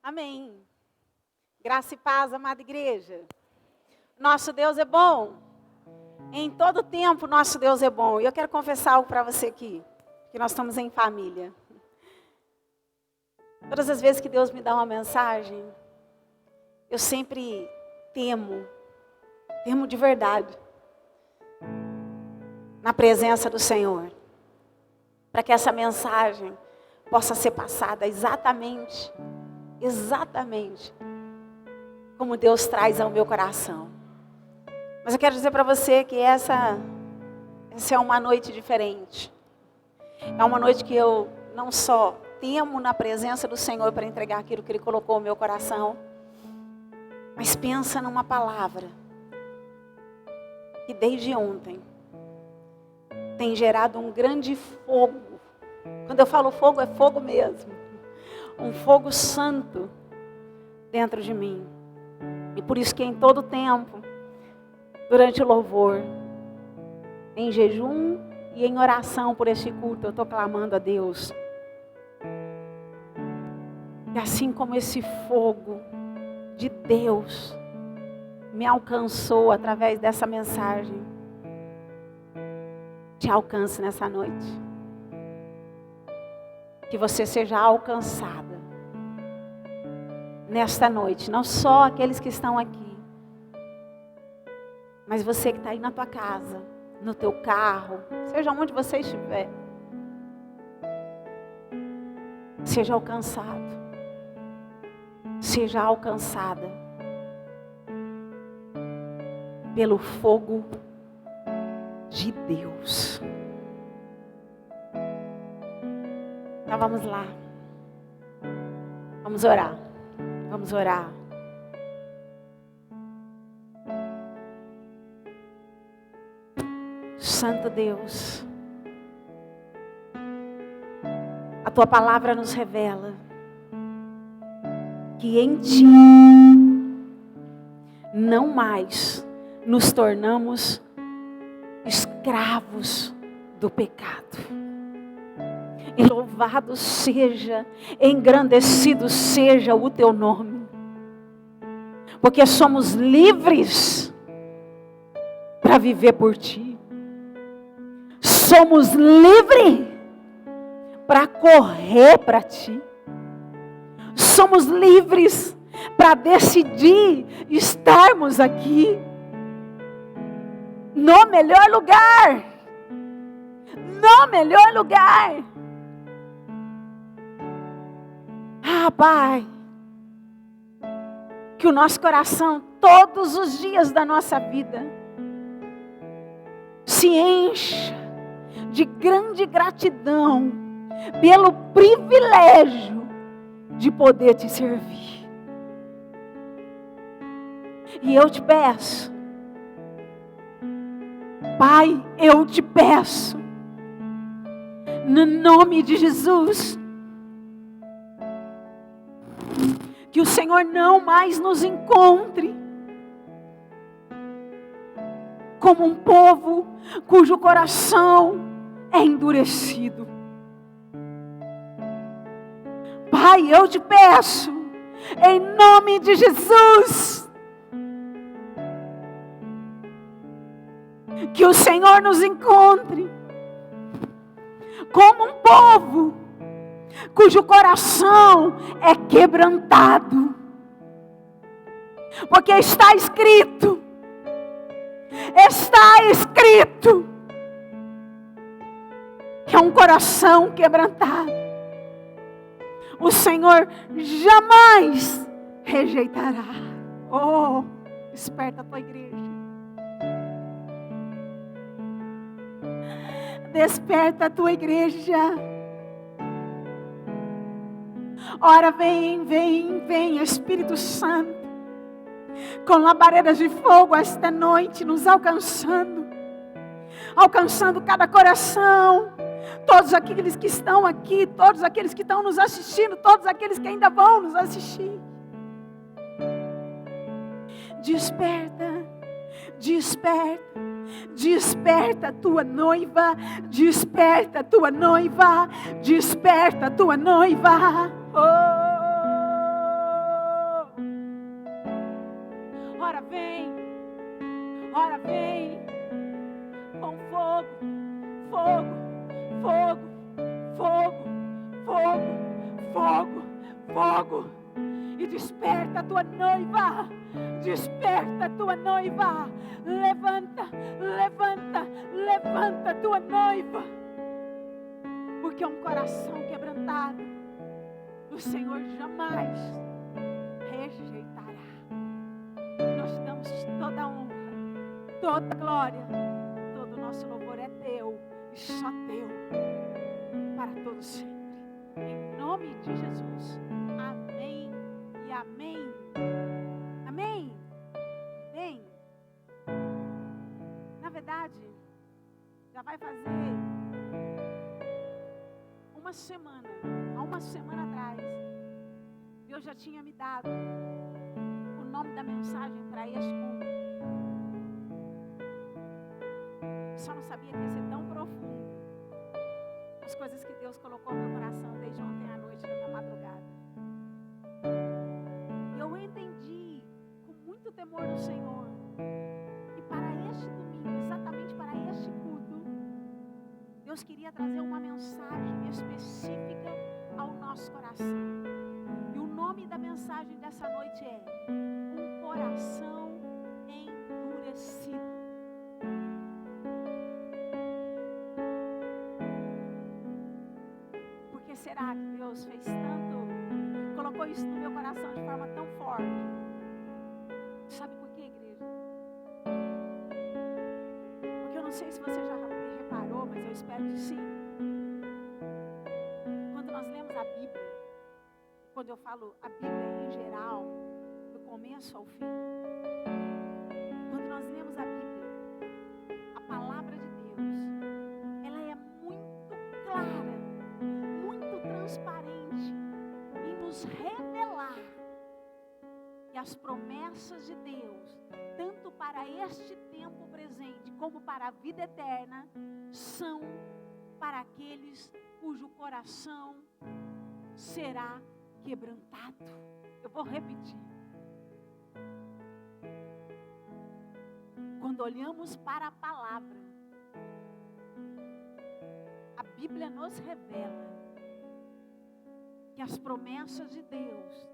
Amém. Graça e paz, amada igreja. Nosso Deus é bom. Em todo tempo, nosso Deus é bom. E eu quero confessar algo para você aqui, que nós estamos em família. Todas as vezes que Deus me dá uma mensagem, eu sempre temo de verdade, na presença do Senhor, para que essa mensagem possa ser passada exatamente como Deus traz ao meu coração. Mas eu quero dizer para você que essa é uma noite diferente. É uma noite que eu não só temo na presença do Senhor para entregar aquilo que Ele colocou no meu coração, mas pensa numa palavra que desde ontem tem gerado um grande fogo. Quando eu falo fogo, é fogo mesmo. Um fogo santo dentro de mim. E por isso que em todo tempo, durante o louvor, em jejum e em oração por este culto, eu estou clamando a Deus. E assim como esse fogo de Deus me alcançou através dessa mensagem, te alcance nessa noite. Que você seja alcançada nesta noite. Não só aqueles que estão aqui, mas você que está aí na tua casa, no teu carro, seja onde você estiver. Seja alcançado. Seja alcançada pelo fogo de Deus. Então vamos lá. Vamos orar. Vamos orar. Santo Deus, a tua palavra nos revela que em ti não mais nos tornamos escravos do pecado. E louvado seja, engrandecido seja o teu nome. Porque somos livres para viver por ti. Somos livres para correr para ti. Somos livres para decidir estarmos aqui no melhor lugar. No melhor lugar. Ah, Pai, que o nosso coração, todos os dias da nossa vida, se encha de grande gratidão pelo privilégio de poder te servir. E eu te peço, Pai, eu te peço, no nome de Jesus, que o Senhor não mais nos encontre como um povo cujo coração é endurecido. Pai, eu te peço, em nome de Jesus, que o Senhor nos encontre como um povo cujo coração é quebrantado. Porque está escrito, que é um coração quebrantado o Senhor jamais rejeitará. Oh, desperta a tua igreja. Desperta a tua igreja. Ora, vem, Espírito Santo, com labaredas de fogo esta noite, nos alcançando cada coração, todos aqueles que estão aqui, todos aqueles que estão nos assistindo, todos aqueles que ainda vão nos assistir. Desperta, desperta a tua noiva, desperta a tua noiva, desperta a tua noiva. Oh. fogo e desperta a tua noiva. Desperta a tua noiva. Levanta, levanta, levanta a tua noiva. Porque é um coração quebrantado, o Senhor jamais rejeitará. Nós te damos toda a honra, toda a glória, todo o nosso louvor é teu e só teu, para todos sempre. Em nome de Jesus. Amém e amém. Amém. Bem, na verdade, já vai fazer uma semana, há uma semana atrás, Deus já tinha me dado o nome da mensagem para este culto. Só não sabia que ia ser tão profundo as coisas que Deus colocou no meu coração desde ontem à noite, na madrugada. E eu entendi com muito temor do Senhor que para este domingo, exatamente para este culto, Deus queria trazer uma mensagem específica ao nosso coração. E o nome da mensagem dessa noite é Um Coração Endurecido. Por que será que Deus fez tanto, colocou isso no meu coração de forma tão forte? Sabe por quê, igreja? Porque eu não sei se você já reparou, mas eu espero que sim. Quando nós lemos a Bíblia, quando eu falo a Bíblia em geral, do começo ao fim, quando nós lemos a Bíblia, a palavra de Deus, ela é muito clara, muito transparente em nos revelar que as promessas de Deus, tanto para este tempo presente como para a vida eterna, são para aqueles cujo coração será quebrantado. Eu vou repetir. Quando olhamos para a palavra, a Bíblia nos revela que as promessas de Deus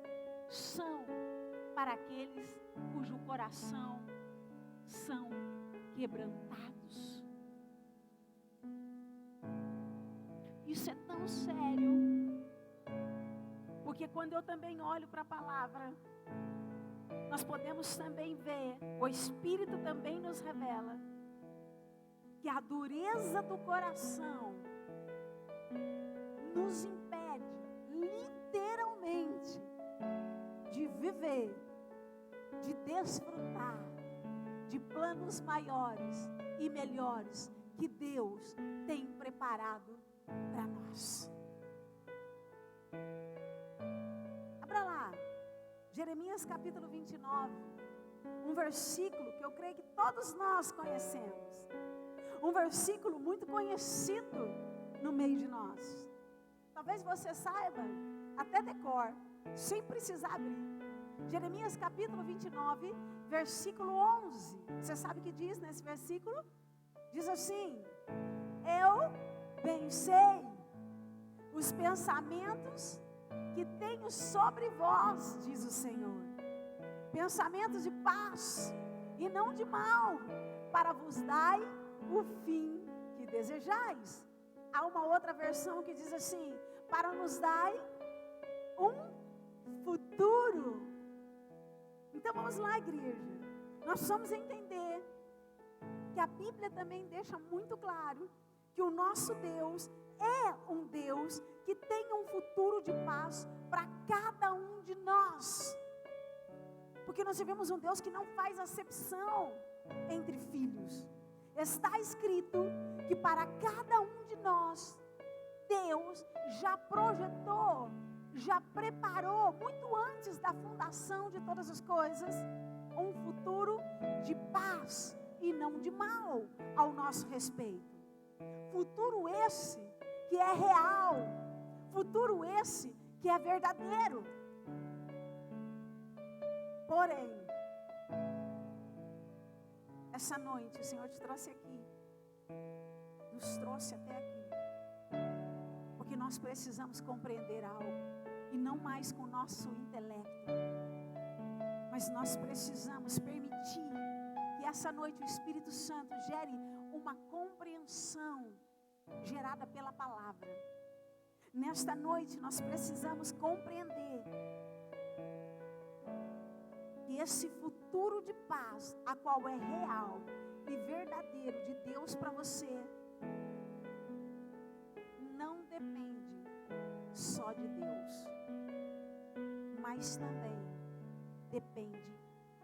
são para aqueles cujo coração são quebrantados. Isso é tão sério, porque quando eu também olho para a palavra, nós podemos também ver, o Espírito também nos revela, que a dureza do coração nos impede, literalmente, de viver, de desfrutar de planos maiores e melhores que Deus tem preparado para nós. Abra lá, Jeremias capítulo 29, um versículo que eu creio que todos nós conhecemos, um versículo muito conhecido no meio de nós. Talvez você saiba até de cor, sem precisar abrir. Jeremias capítulo 29, versículo 11. Você sabe o que diz nesse versículo? Diz assim: eu bem sei os pensamentos que tenho sobre vós, diz o Senhor, pensamentos de paz e não de mal, para vos dar o fim que desejais. Há uma outra versão que diz assim: para nos dar um futuro. Então vamos lá, igreja. Nós precisamos entender que a Bíblia também deixa muito claro que o nosso Deus é um Deus que tem um futuro de paz para cada um de nós. Porque nós vivemos um Deus que não faz acepção entre filhos. Está escrito que para cada um de nós, Deus já projetou, já preparou, muito antes da fundação de todas as coisas, um futuro de paz e não de mal ao nosso respeito. Futuro esse que é real, futuro esse que é verdadeiro. Porém, essa noite o Senhor te trouxe aqui, nos trouxe até aqui, porque nós precisamos compreender algo, e não mais mais com o nosso intelecto, mas nós precisamos permitir que essa noite o Espírito Santo gere uma compreensão gerada pela palavra. Nesta noite nós precisamos compreender que esse futuro de paz, a qual é real e verdadeiro de Deus para você, não depende só de Deus, mas também depende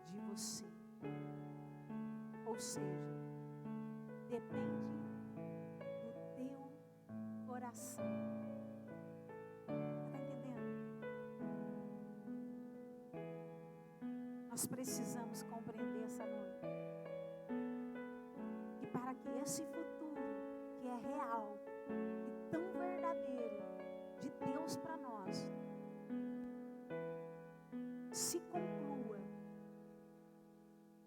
de você. Ou seja, depende do teu coração. Está entendendo? Nós precisamos compreender essa noite que para que esse futuro que é real e tão verdadeiro de Deus para nós se conclua,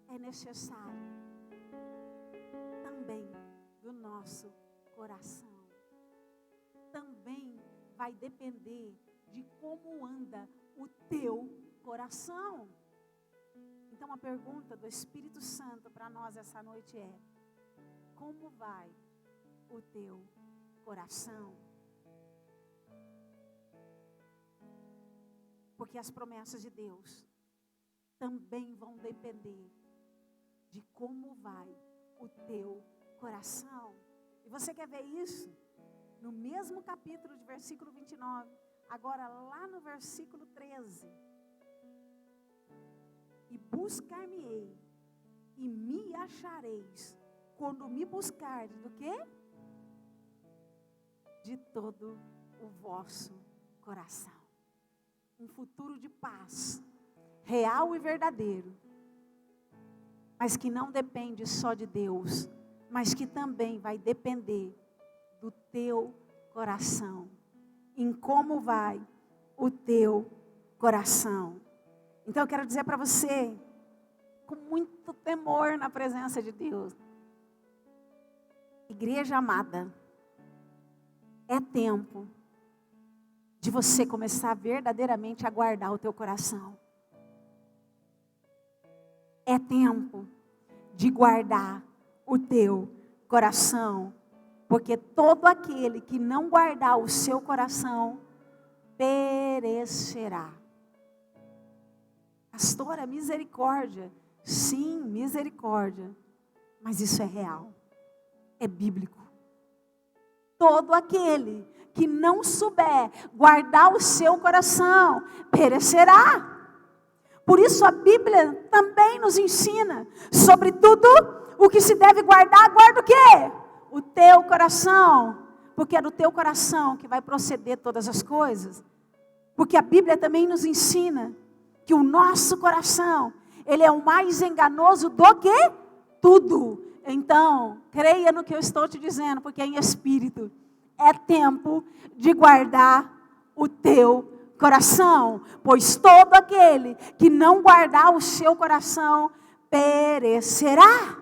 é necessário também do nosso coração. Também vai depender de como anda o teu coração. Então a pergunta do Espírito Santo para nós essa noite é: como vai o teu coração? Porque as promessas de Deus também vão depender de como vai o teu coração. E você quer ver isso? No mesmo capítulo de versículo 29, agora lá no versículo 13. E buscar-me-ei, e me achareis, quando me buscardes do quê? De todo o vosso coração. Um futuro de paz, real e verdadeiro, mas que não depende só de Deus, mas que também vai depender do teu coração, em como vai o teu coração. Então eu quero dizer para você, com muito temor na presença de Deus, igreja amada, é tempo de você começar verdadeiramente a guardar o teu coração. É tempo de guardar o teu coração, porque todo aquele que não guardar o seu coração perecerá. Pastora, misericórdia. Sim, misericórdia. Mas isso é real. É bíblico. Todo aquele que não souber guardar o seu coração perecerá. Por isso a Bíblia também nos ensina sobre tudo o que se deve guardar. Guarda o quê? O teu coração. Porque é do teu coração que vai proceder todas as coisas. Porque a Bíblia também nos ensina que o nosso coração, ele é o mais enganoso do que tudo. Então, creia no que eu estou te dizendo, porque é em espírito. É tempo de guardar o teu coração, pois todo aquele que não guardar o seu coração perecerá.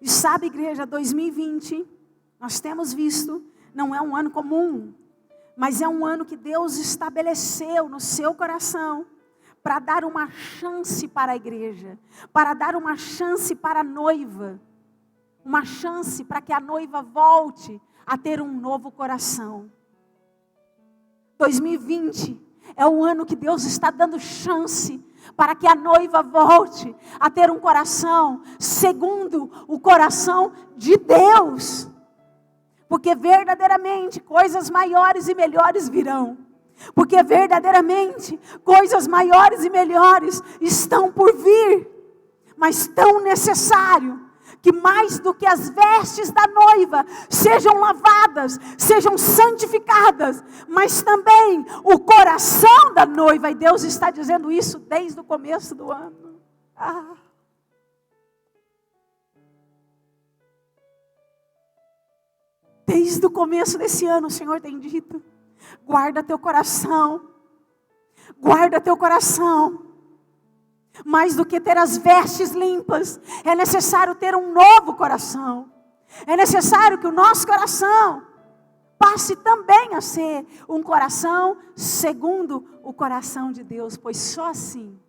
E sabe, igreja, 2020, nós temos visto, não é um ano comum, mas é um ano que Deus estabeleceu no seu coração para dar uma chance para a igreja, para dar uma chance para a noiva, uma chance para que a noiva volte a ter um novo coração. 2020 é o ano que Deus está dando chance para que a noiva volte a ter um coração segundo o coração de Deus. Porque verdadeiramente coisas maiores e melhores virão. Porque verdadeiramente coisas maiores e melhores estão por vir. Mas tão necessário que mais do que as vestes da noiva sejam lavadas, sejam santificadas, mas também o coração da noiva. E Deus está dizendo isso desde o começo do ano. Desde o começo desse ano o Senhor tem dito: guarda teu coração, guarda teu coração. Mais do que ter as vestes limpas, é necessário ter um novo coração. É necessário que o nosso coração passe também a ser um coração segundo o coração de Deus, pois só assim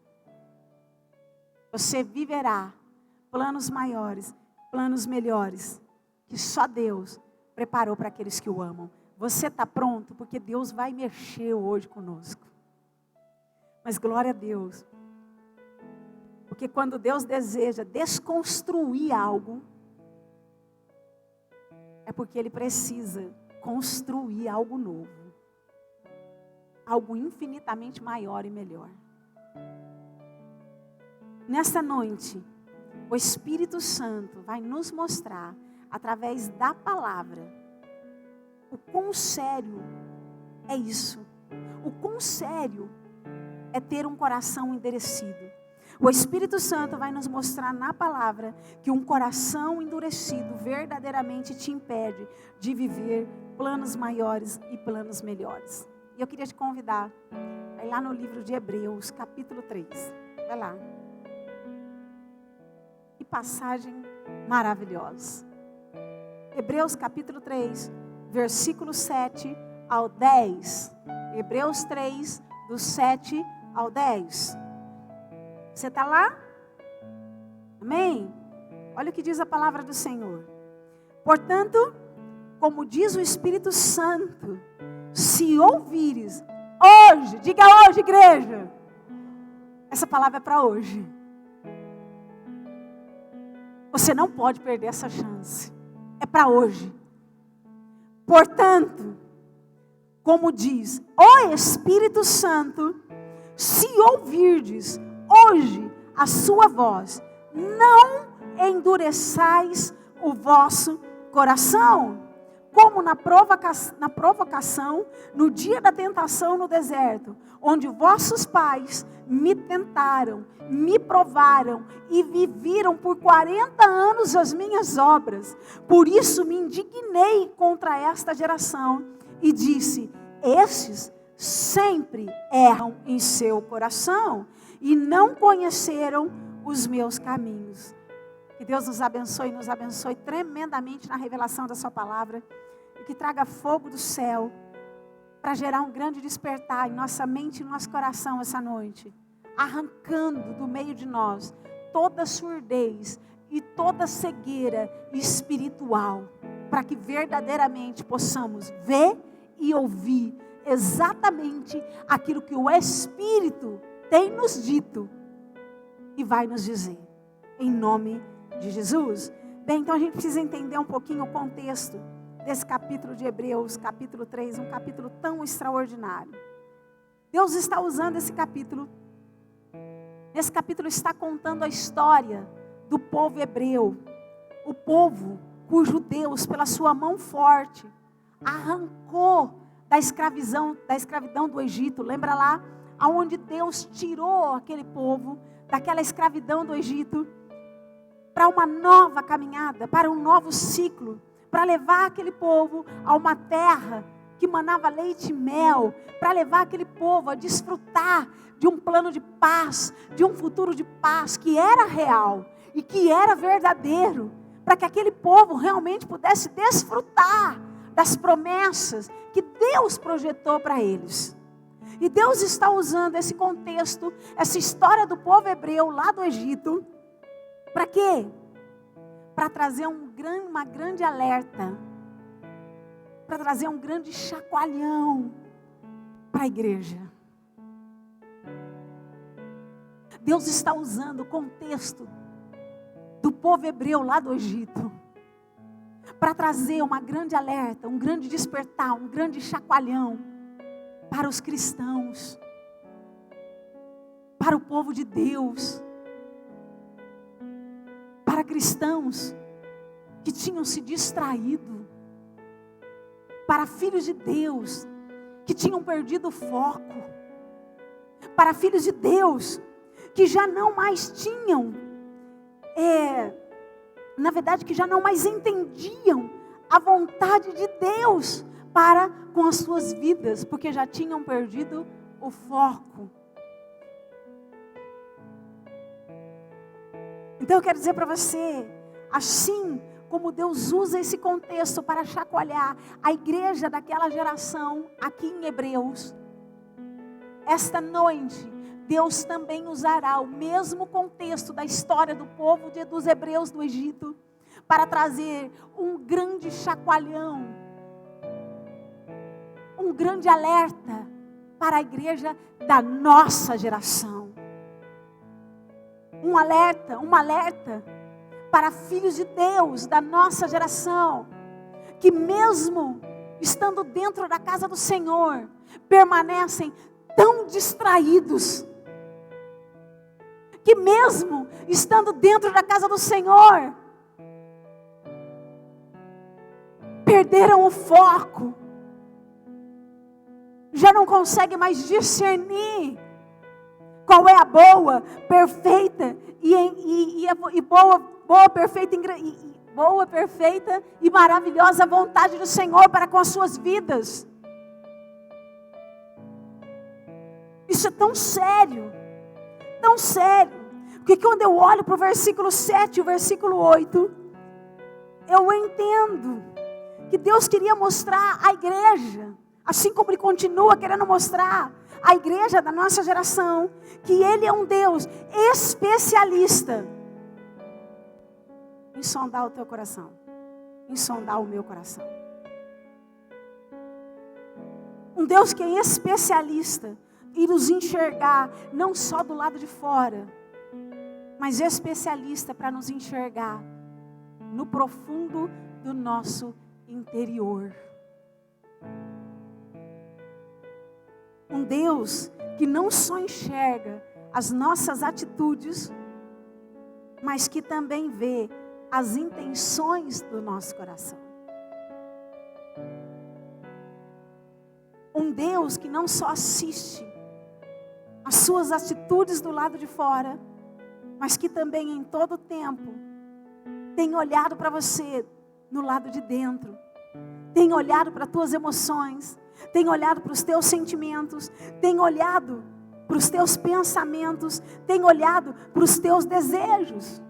você viverá planos maiores, planos melhores, que só Deus preparou para aqueles que o amam. Você está pronto? Porque Deus vai mexer hoje conosco. Mas glória a Deus. Porque quando Deus deseja desconstruir algo, é porque Ele precisa construir algo novo. Algo infinitamente maior e melhor. Nesta noite, o Espírito Santo vai nos mostrar, através da palavra, o quão sério é isso. O quão sério é ter um coração endurecido. O Espírito Santo vai nos mostrar na palavra que um coração endurecido verdadeiramente te impede de viver planos maiores e planos melhores. E eu queria te convidar a ir lá no livro de Hebreus, capítulo 3. Vai lá. Que passagem maravilhosa. Hebreus capítulo 3, versículo 7 ao 10. Hebreus 3, do 7 ao 10. Você está lá? Amém? Olha o que diz a palavra do Senhor. Portanto, como diz o Espírito Santo, se ouvires hoje, diga hoje, igreja. Essa palavra é para hoje. Você não pode perder essa chance. É para hoje. Portanto, como diz o Espírito Santo, se ouvirdes hoje a sua voz, não endureçais o vosso coração, como na provocação, no dia da tentação no deserto, onde vossos pais me tentaram, me provaram e viveram por 40 anos as minhas obras. Por isso me indignei contra esta geração e disse: estes sempre erram em seu coração e não conheceram os meus caminhos. Que Deus nos abençoe tremendamente na revelação da sua palavra. E que traga fogo do céu para gerar um grande despertar em nossa mente e no nosso coração essa noite. Arrancando do meio de nós toda surdez e toda cegueira espiritual. Para que verdadeiramente possamos ver e ouvir exatamente aquilo que o Espírito tem nos dito e vai nos dizer. Em nome de Jesus. Bem, então a gente precisa entender um pouquinho o contexto desse capítulo de Hebreus, capítulo 3, um capítulo tão extraordinário. Deus está usando esse capítulo. Esse capítulo está contando a história do povo hebreu. O povo cujo Deus, pela sua mão forte, arrancou da escravidão do Egito. Lembra lá? Aonde Deus tirou aquele povo daquela escravidão do Egito para uma nova caminhada, para um novo ciclo, para levar aquele povo a uma terra que manava leite e mel, para levar aquele povo a desfrutar de um plano de paz, de um futuro de paz que era real e que era verdadeiro, para que aquele povo realmente pudesse desfrutar das promessas que Deus projetou para eles. E Deus está usando esse contexto, essa história do povo hebreu lá do Egito, para quê? Para trazer uma grande alerta, para trazer um grande chacoalhão para a igreja. Deus está usando o contexto do povo hebreu lá do Egito, para trazer uma grande alerta, um grande despertar, um grande chacoalhão para os cristãos, para o povo de Deus, para cristãos que tinham se distraído, para filhos de Deus que tinham perdido o foco, para filhos de Deus que já não mais tinham, na verdade que já não mais entendiam a vontade de Deus para com as suas vidas, porque já tinham perdido o foco. Então eu quero dizer para você, assim como Deus usa esse contexto para chacoalhar a igreja daquela geração aqui em Hebreus. Esta noite, Deus também usará o mesmo contexto da história do povo dos hebreus do Egito para trazer um grande chacoalhão, um grande alerta para a igreja da nossa geração. Um alerta para filhos de Deus da nossa geração, que mesmo estando dentro da casa do Senhor, permanecem tão distraídos, que mesmo estando dentro da casa do Senhor, perderam o foco, já não conseguem mais discernir qual é a boa, perfeita perfeita e maravilhosa vontade do Senhor para com as suas vidas. Isso é tão sério, porque quando eu olho para o versículo 7 e o versículo 8, eu entendo que Deus queria mostrar à igreja, assim como Ele continua querendo mostrar à igreja da nossa geração, que Ele é um Deus especialista em sondar o teu coração, em sondar o meu coração. Um Deus que é especialista em nos enxergar, não só do lado de fora, mas especialista para nos enxergar no profundo do nosso interior. Um Deus que não só enxerga as nossas atitudes, mas que também vê as intenções do nosso coração. Um Deus que não só assiste as suas atitudes do lado de fora, mas que também em todo tempo tem olhado para você no lado de dentro, tem olhado para as tuas emoções, tem olhado para os teus sentimentos, tem olhado para os teus pensamentos, tem olhado para os teus desejos.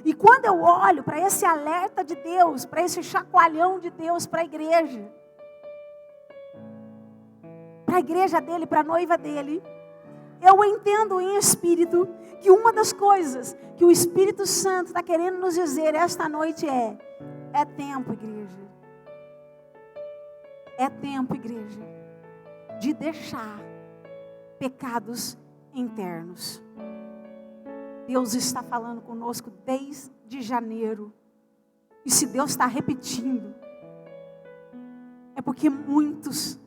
E quando eu olho para esse alerta de Deus, para esse chacoalhão de Deus para a igreja dele, para a noiva dele, eu entendo em espírito que uma das coisas que o Espírito Santo está querendo nos dizer esta noite é tempo, igreja. É tempo, igreja, de deixar pecados internos. Deus está falando conosco desde janeiro. E se Deus está repetindo, é porque muitos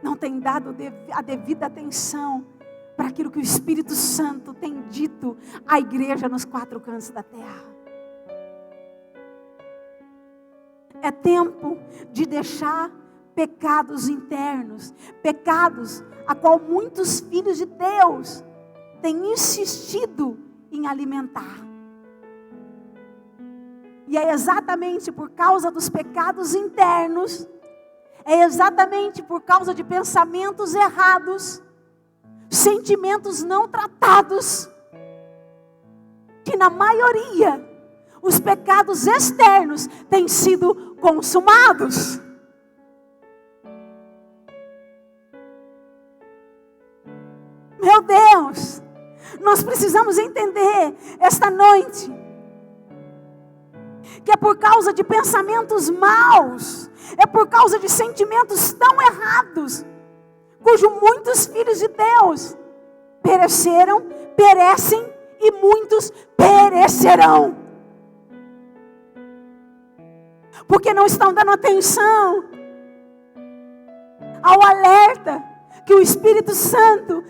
não têm dado a devida atenção para aquilo que o Espírito Santo tem dito à igreja nos 4 cantos da terra. É tempo de deixar pecados internos, pecados a qual muitos filhos de Deus têm insistido em alimentar. E é exatamente por causa dos pecados internos, é exatamente por causa de pensamentos errados, sentimentos não tratados, que na maioria os pecados externos têm sido consumados. Meu Deus, nós precisamos entender esta noite que é por causa de pensamentos maus, é por causa de sentimentos tão errados, cujo muitos filhos de Deus perecem e muitos perecerão. Porque não estão dando atenção ao alerta que o Espírito Santo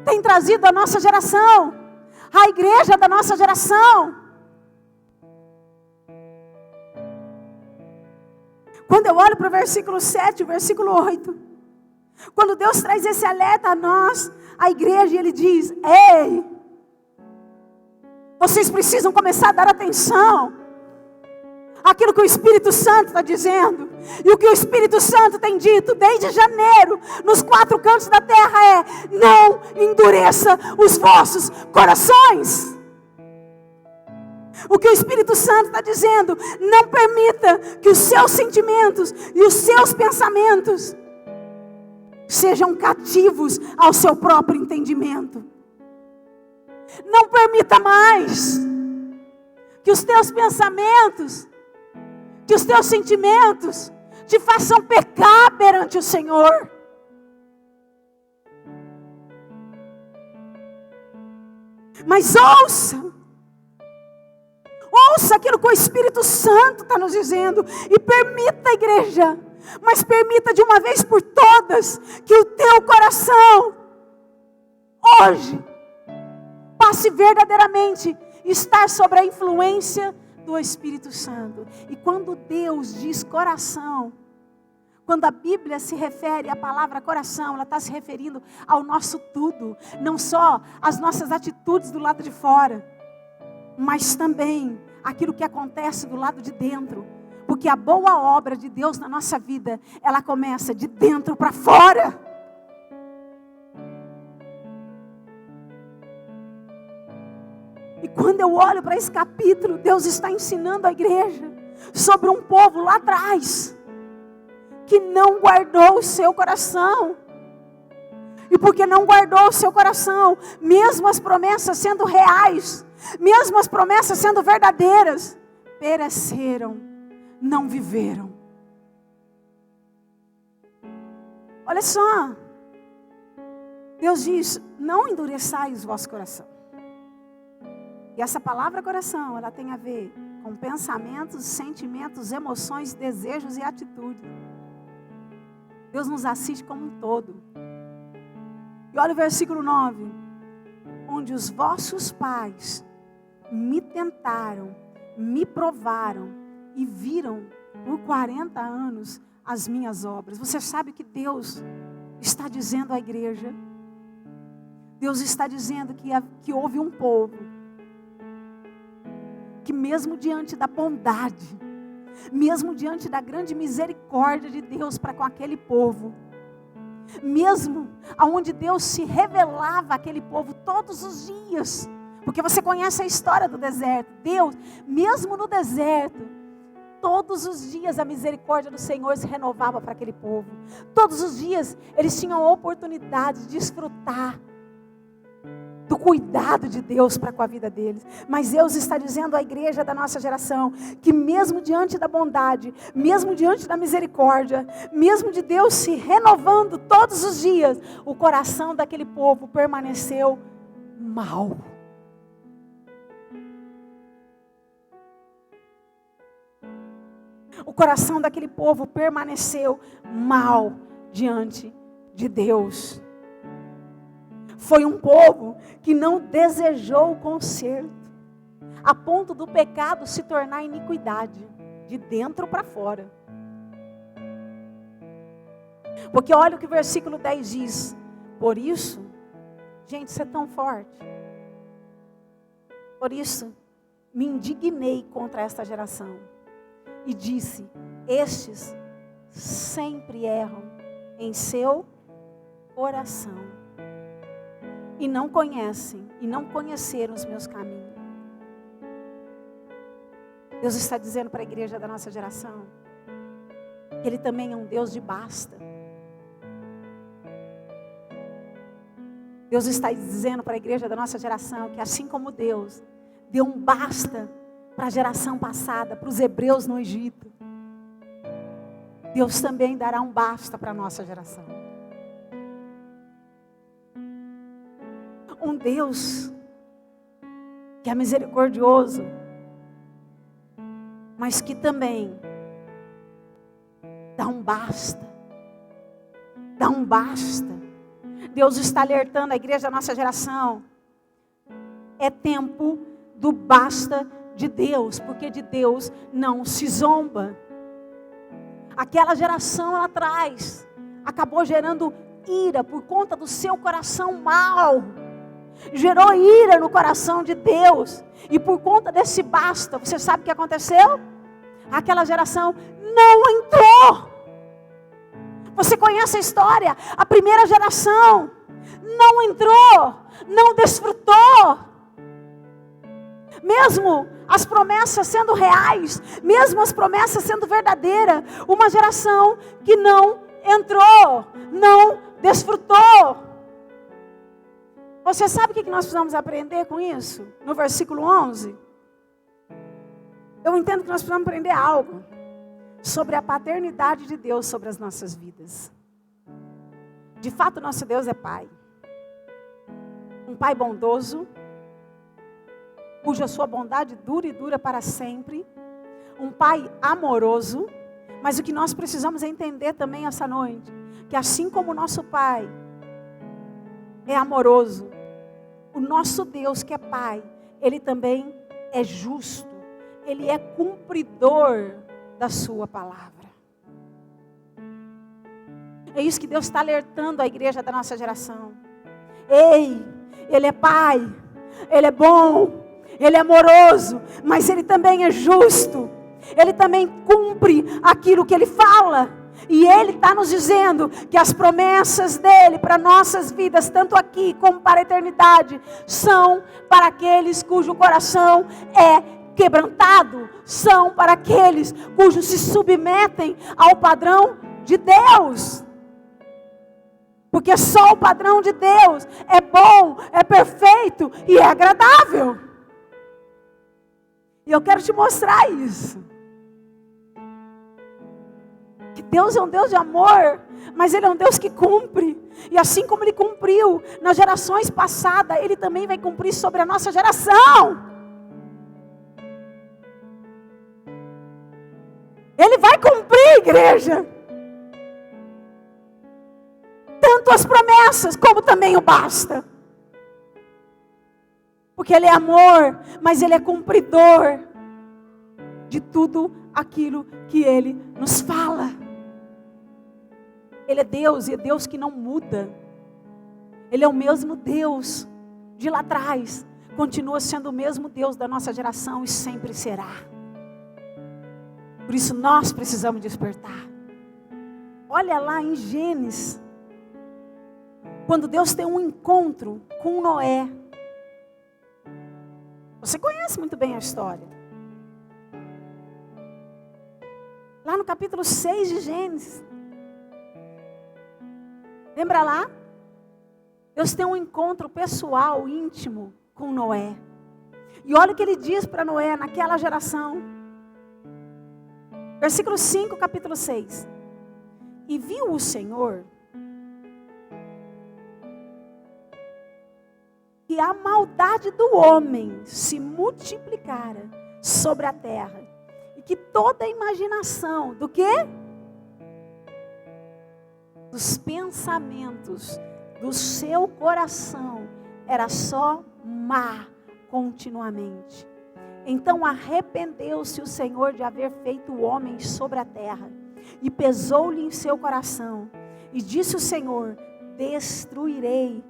tem trazido à nossa geração, à igreja da nossa geração. Quando eu olho para o versículo 7, o versículo 8, quando Deus traz esse alerta a nós, a igreja, Ele diz: ei, vocês precisam começar a dar atenção àquilo que o Espírito Santo está dizendo. E o que o Espírito Santo tem dito desde janeiro, nos 4 cantos da terra, é: não endureça os vossos corações. O que o Espírito Santo está dizendo: não permita que os seus sentimentos e os seus pensamentos sejam cativos ao seu próprio entendimento. Não permita mais que os teus pensamentos, que os teus sentimentos te façam pecar perante o Senhor. Mas ouça aquilo que o Espírito Santo está nos dizendo, e permita, igreja, mas permita de uma vez por todas, que o teu coração, hoje, passe verdadeiramente estar sobre a influência do Espírito Santo. E quando Deus diz coração, quando a Bíblia se refere à palavra coração, ela está se referindo ao nosso tudo, não só às nossas atitudes do lado de fora, mas também aquilo que acontece do lado de dentro. Porque a boa obra de Deus na nossa vida, ela começa de dentro para fora. E quando eu olho para esse capítulo, Deus está ensinando a igreja sobre um povo lá atrás, que não guardou o seu coração. E porque não guardou o seu coração, mesmo as promessas sendo reais, mesmo as promessas sendo verdadeiras, pereceram, não viveram. Olha só, Deus diz: não endureçais o vosso coração. E essa palavra coração, ela tem a ver com pensamentos, sentimentos, emoções, desejos e atitudes. Deus nos assiste como um todo. E olha o versículo 9. Onde os vossos pais me tentaram, me provaram e viram por 40 anos as minhas obras. Você sabe que Deus está dizendo à igreja? Deus está dizendo que houve um povo que mesmo diante da bondade, mesmo diante da grande misericórdia de Deus para com aquele povo, mesmo aonde Deus se revelava àquele povo todos os dias, porque você conhece a história do deserto, Deus, mesmo no deserto, todos os dias a misericórdia do Senhor se renovava para aquele povo, todos os dias eles tinham a oportunidade de desfrutar do cuidado de Deus para com a vida deles. Mas Deus está dizendo à igreja da nossa geração, que mesmo diante da bondade, mesmo diante da misericórdia, mesmo de Deus se renovando todos os dias, o coração daquele povo permaneceu mau. O coração daquele povo permaneceu mau diante de Deus. Foi um povo que não desejou o conserto, a ponto do pecado se tornar iniquidade, de dentro para fora. Porque olha o que o versículo 10 diz: por isso, gente, isso é tão forte. Por isso, me indignei contra esta geração e disse: estes sempre erram em seu coração. E não conhecem, e não conheceram os meus caminhos. Deus está dizendo para a igreja da nossa geração que Ele também é um Deus de basta. Deus está dizendo para a igreja da nossa geração que assim como Deus deu um basta para a geração passada, para os hebreus no Egito, Deus também dará um basta para a nossa geração. Um Deus que é misericordioso, mas que também dá um basta. Dá um basta. Deus está alertando a igreja da nossa geração. É tempo do basta de Deus, porque de Deus não se zomba. Aquela geração lá atrás acabou gerando ira por conta do seu coração mau. Gerou ira no coração de Deus. E por conta desse basta, você sabe o que aconteceu? Aquela geração não entrou. Você conhece a história? A primeira geração não entrou, não desfrutou. Mesmo as promessas sendo reais, mesmo as promessas sendo verdadeiras, uma geração que não entrou, não desfrutou. Você sabe o que nós precisamos aprender com isso? No versículo 11. Eu entendo que nós precisamos aprender algo sobre a paternidade de Deus sobre as nossas vidas. De fato, nosso Deus é Pai. Um Pai bondoso, cuja sua bondade dura e dura para sempre. Um Pai amoroso. Mas o que nós precisamos entender também essa noite, que assim como o nosso Pai é amoroso, o nosso Deus que é Pai, Ele também é justo. Ele é cumpridor da sua palavra. É isso que Deus está alertando a igreja da nossa geração. Ei, Ele é Pai, Ele é bom, Ele é amoroso, mas Ele também é justo. Ele também cumpre aquilo que Ele fala. E Ele está nos dizendo que as promessas dEle para nossas vidas, tanto aqui como para a eternidade, são para aqueles cujo coração é quebrantado, são para aqueles cujos se submetem ao padrão de Deus. Porque só o padrão de Deus é bom, é perfeito e é agradável. E eu quero te mostrar isso. Que Deus é um Deus de amor, mas Ele é um Deus que cumpre. E assim como Ele cumpriu nas gerações passadas, Ele também vai cumprir sobre a nossa geração. Ele vai cumprir, igreja. Tanto as promessas, como também o basta. Porque Ele é amor, mas Ele é cumpridor de tudo aquilo que Ele nos fala. Ele é Deus, e é Deus que não muda. Ele é o mesmo Deus de lá atrás. Continua sendo o mesmo Deus da nossa geração e sempre será. Por isso nós precisamos despertar. Olha lá em Gênesis, quando Deus tem um encontro com Noé. Você conhece muito bem a história. Lá no capítulo 6 de Gênesis. Lembra lá? Deus tem um encontro pessoal, íntimo com Noé. E olha o que Ele diz para Noé naquela geração. Versículo 5, capítulo 6. E viu o Senhor que a maldade do homem se multiplicara sobre a terra. E que toda a imaginação do quê? Dos pensamentos do seu coração era só má continuamente. Então arrependeu-se o Senhor de haver feito o homem sobre a terra, e pesou-lhe em seu coração, e disse o Senhor: destruirei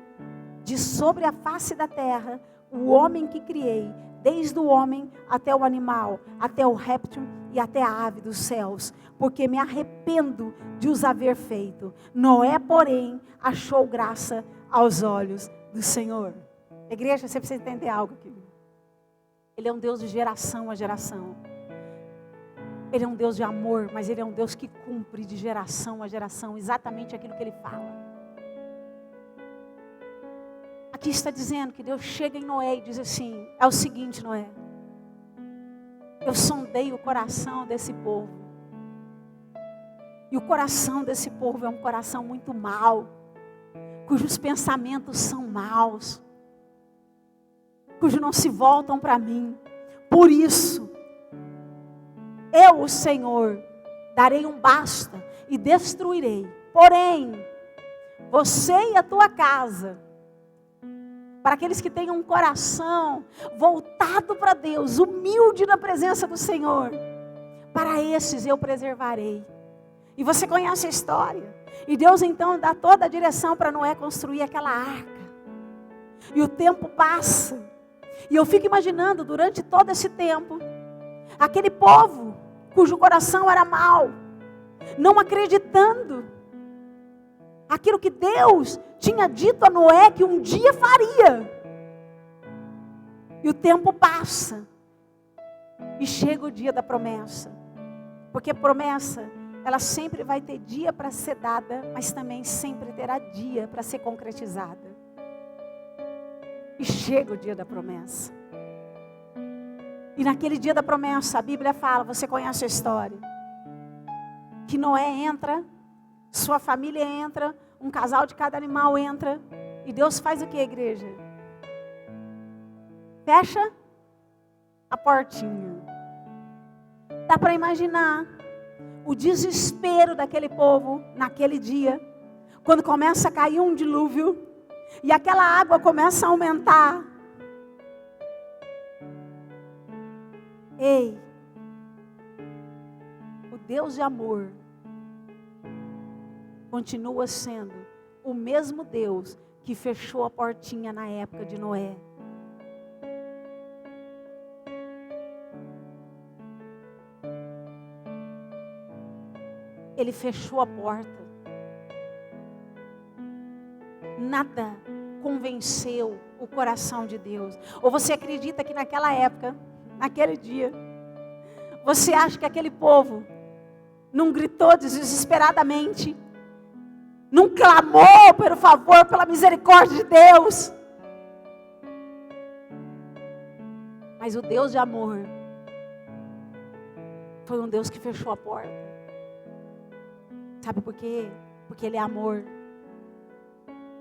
de sobre a face da terra o homem que criei, desde o homem até o animal, até o réptil e até a ave dos céus, porque me arrependo de os haver feito. Noé, porém, achou graça aos olhos do Senhor. Igreja, você precisa entender algo aqui. Ele é um Deus de geração a geração. Ele é um Deus de amor, mas Ele é um Deus que cumpre de geração a geração exatamente aquilo que Ele fala. Aqui está dizendo que Deus chega em Noé e diz assim: é o seguinte, Noé, eu sondei o coração desse povo. E o coração desse povo é um coração muito mau, cujos pensamentos são maus, cujos não se voltam para mim. Por isso, eu, o Senhor, darei um basta e destruirei. Porém, você e a tua casa, para aqueles que tenham um coração voltado para Deus, humilde na presença do Senhor, para esses eu preservarei. E você conhece a história. E Deus então dá toda a direção para Noé construir aquela arca. E o tempo passa. E eu fico imaginando durante todo esse tempo, aquele povo cujo coração era mau, não acreditando aquilo que Deus tinha dito a Noé que um dia faria. E o tempo passa. E chega o dia da promessa. Porque promessa, ela sempre vai ter dia para ser dada, mas também sempre terá dia para ser concretizada. E chega o dia da promessa. E naquele dia da promessa, a Bíblia fala, você conhece a história, que Noé entra, sua família entra, um casal de cada animal entra, e Deus faz o que, igreja? Fecha a portinha. Dá para imaginar o desespero daquele povo naquele dia, quando começa a cair um dilúvio, e aquela água começa a aumentar. Ei, o Deus de amor continua sendo o mesmo Deus que fechou a portinha na época de Noé. Ele fechou a porta. Nada convenceu o coração de Deus. Ou você acredita que naquela época, naquele dia, você acha que aquele povo não gritou desesperadamente, não clamou pelo favor, pela misericórdia de Deus? Mas o Deus de amor foi um Deus que fechou a porta. Sabe por quê? Porque Ele é amor.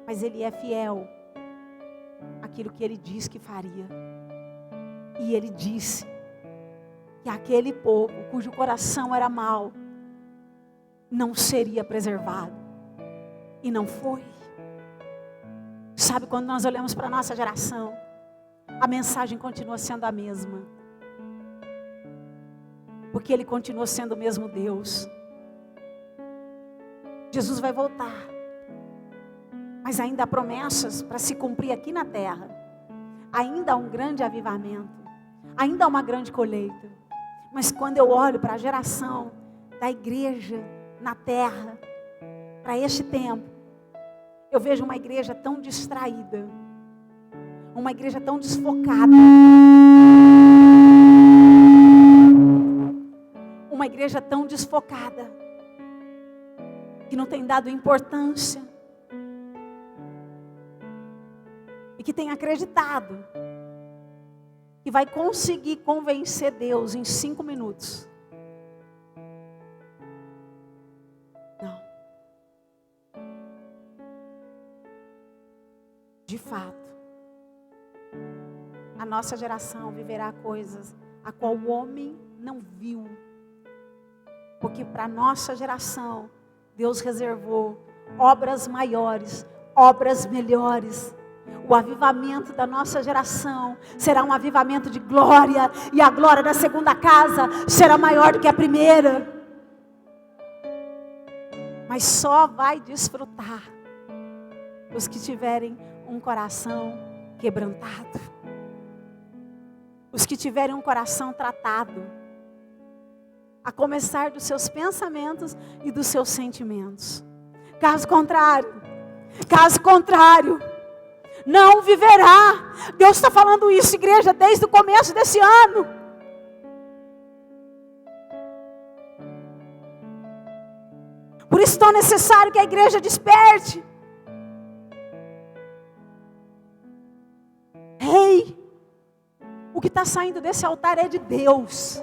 Mas Ele é fiel àquilo que Ele diz que faria. E Ele disse que aquele povo cujo coração era mau não seria preservado. E não foi. Sabe, quando nós olhamos para a nossa geração, a mensagem continua sendo a mesma. Porque Ele continua sendo o mesmo Deus. Jesus vai voltar. Mas ainda há promessas para se cumprir aqui na terra. Ainda há um grande avivamento. Ainda há uma grande colheita. Mas quando eu olho para a geração da igreja na terra, para este tempo, eu vejo uma igreja tão distraída. Uma igreja tão desfocada. Uma igreja tão desfocada. Que não tem dado importância. E que tem acreditado que vai conseguir convencer Deus em 5 minutos. Não. De fato, a nossa geração viverá coisas a qual o homem não viu. Porque para a nossa geração, Deus reservou obras maiores, obras melhores. O avivamento da nossa geração será um avivamento de glória. E a glória da segunda casa será maior do que a primeira. Mas só vai desfrutar os que tiverem um coração quebrantado. Os que tiverem um coração tratado. A começar dos seus pensamentos e dos seus sentimentos. Caso contrário, não viverá. Deus está falando isso, igreja, desde o começo desse ano. Por isso é tão necessário que a igreja desperte. Ei, o que está saindo desse altar é de Deus.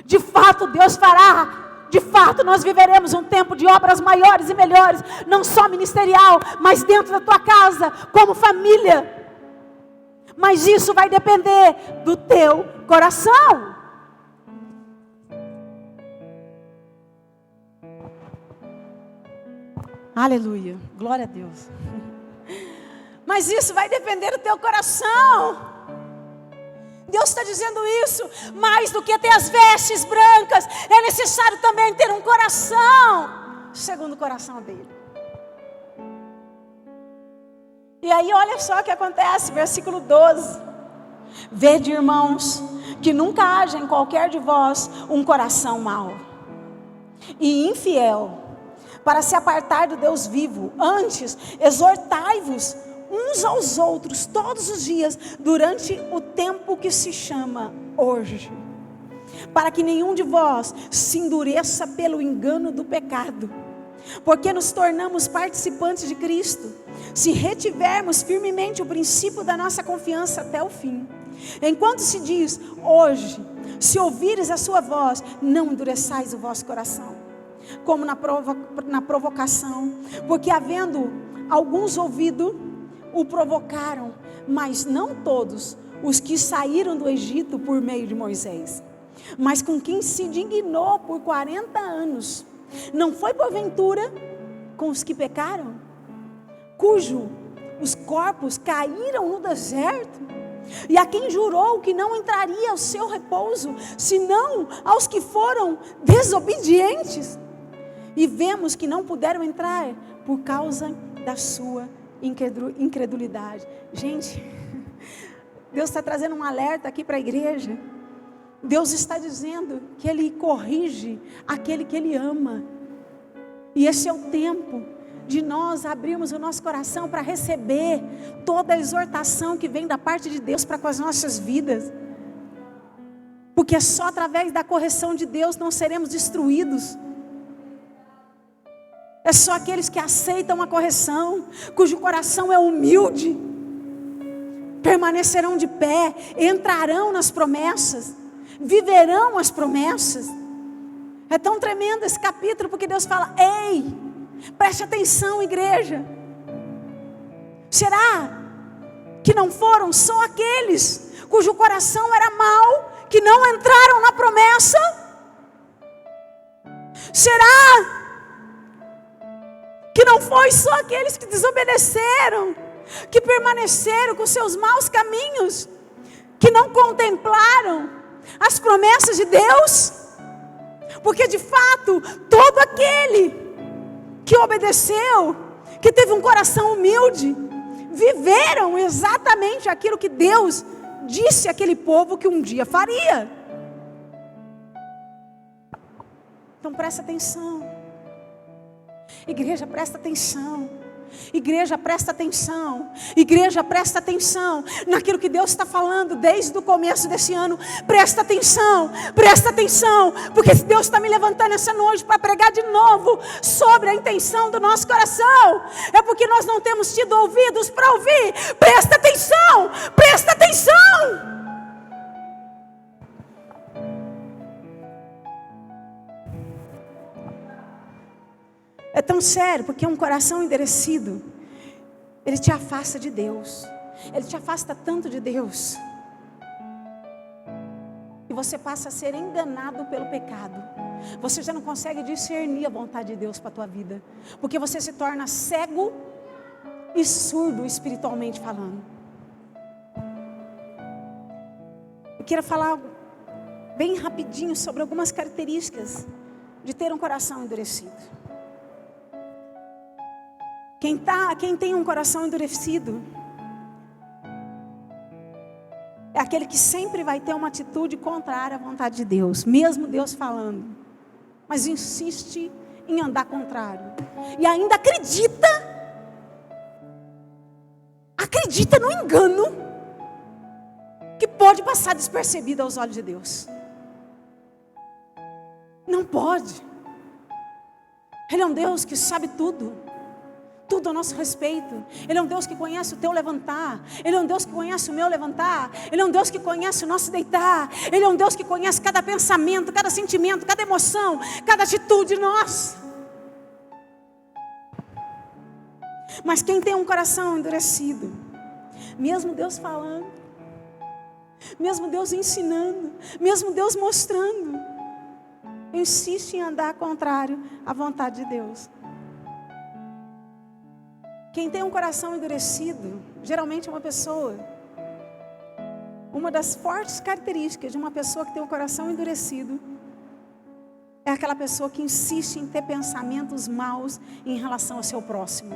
De fato Deus fará. De fato nós viveremos um tempo de obras maiores e melhores. Não só ministerial, mas dentro da tua casa, como família. Mas isso vai depender do teu coração. Aleluia, glória a Deus. Mas isso vai depender do teu coração. Deus está dizendo isso. Mais do que ter as vestes brancas, é necessário também ter um coração segundo o coração dele. E aí olha só o que acontece, versículo 12. Vede, irmãos, que nunca haja em qualquer de vós um coração mau e infiel, para se apartar do Deus vivo. Antes, exortai-vos uns aos outros todos os dias, durante o tempo que se chama hoje, para que nenhum de vós se endureça pelo engano do pecado, porque nos tornamos participantes de Cristo, se retivermos firmemente o princípio da nossa confiança até o fim. Enquanto se diz hoje, se ouvires a sua voz, não endureçais o vosso coração, como na provocação, porque havendo alguns ouvido, o provocaram, mas não todos os que saíram do Egito por meio de Moisés, mas com quem se dignou por 40 anos, não foi porventura com os que pecaram, cujo os corpos caíram no deserto, e a quem jurou que não entraria ao seu repouso, senão aos que foram desobedientes, e vemos que não puderam entrar por causa da sua incredulidade. Gente, Deus está trazendo um alerta aqui para a igreja. Deus está dizendo que Ele corrige aquele que Ele ama, e esse é o tempo de nós abrirmos o nosso coração para receber toda a exortação que vem da parte de Deus para com as nossas vidas, porque só através da correção de Deus não seremos destruídos. É só aqueles que aceitam a correção, cujo coração é humilde, permanecerão de pé, entrarão nas promessas, viverão as promessas. É tão tremendo esse capítulo, porque Deus fala: ei, preste atenção, igreja. Será que não foram só aqueles cujo coração era mau, que não entraram na promessa? Será que não foi só aqueles que desobedeceram, que permaneceram com seus maus caminhos, que não contemplaram as promessas de Deus? Porque de fato, todo aquele que obedeceu, que teve um coração humilde, viveram exatamente aquilo que Deus disse àquele povo que um dia faria. Então presta atenção, igreja, presta atenção. Igreja, presta atenção. Igreja, presta atenção naquilo que Deus está falando desde o começo desse ano. Presta atenção, porque se Deus está me levantando essa noite para pregar de novo sobre a intenção do nosso coração, é porque nós não temos tido ouvidos para ouvir. Presta atenção, presta atenção. É tão sério, porque um coração endurecido, ele te afasta de Deus. Ele te afasta tanto de Deus, e você passa a ser enganado pelo pecado. Você já não consegue discernir a vontade de Deus para a tua vida, porque você se torna cego e surdo espiritualmente falando. Eu quero falar bem rapidinho sobre algumas características de ter um coração endurecido. Quem tem um coração endurecido é aquele que sempre vai ter uma atitude contrária à vontade de Deus, mesmo Deus falando, mas insiste em andar contrário, e ainda acredita no engano que pode passar despercebido aos olhos de Deus. Não pode. Ele é um Deus que sabe tudo a nosso respeito. Ele é um Deus que conhece o teu levantar. Ele é um Deus que conhece o meu levantar. Ele é um Deus que conhece o nosso deitar. Ele é um Deus que conhece cada pensamento, cada sentimento, cada emoção, cada atitude nossa. Mas quem tem um coração endurecido, mesmo Deus falando, mesmo Deus ensinando, mesmo Deus mostrando, insiste em andar contrário à vontade de Deus. Quem tem um coração endurecido, geralmente é uma das fortes características de uma pessoa que tem um coração endurecido, é aquela pessoa que insiste em ter pensamentos maus em relação ao seu próximo.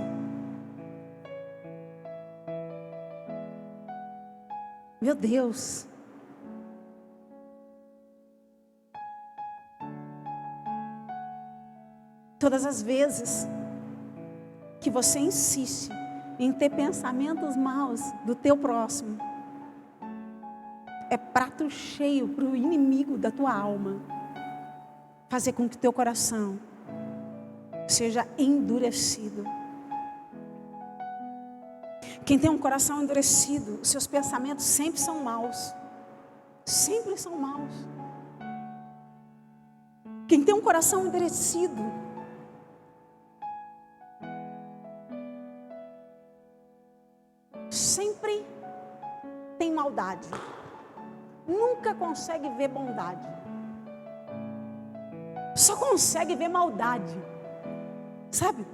Meu Deus. Todas as vezes que você insiste em ter pensamentos maus do teu próximo é prato cheio para o inimigo da tua alma fazer com que teu coração seja endurecido. Quem tem um coração endurecido, os seus pensamentos sempre são maus. Sempre são maus. Quem tem um coração endurecido, sempre tem maldade. Nunca consegue ver bondade. Só consegue ver maldade. Sabe?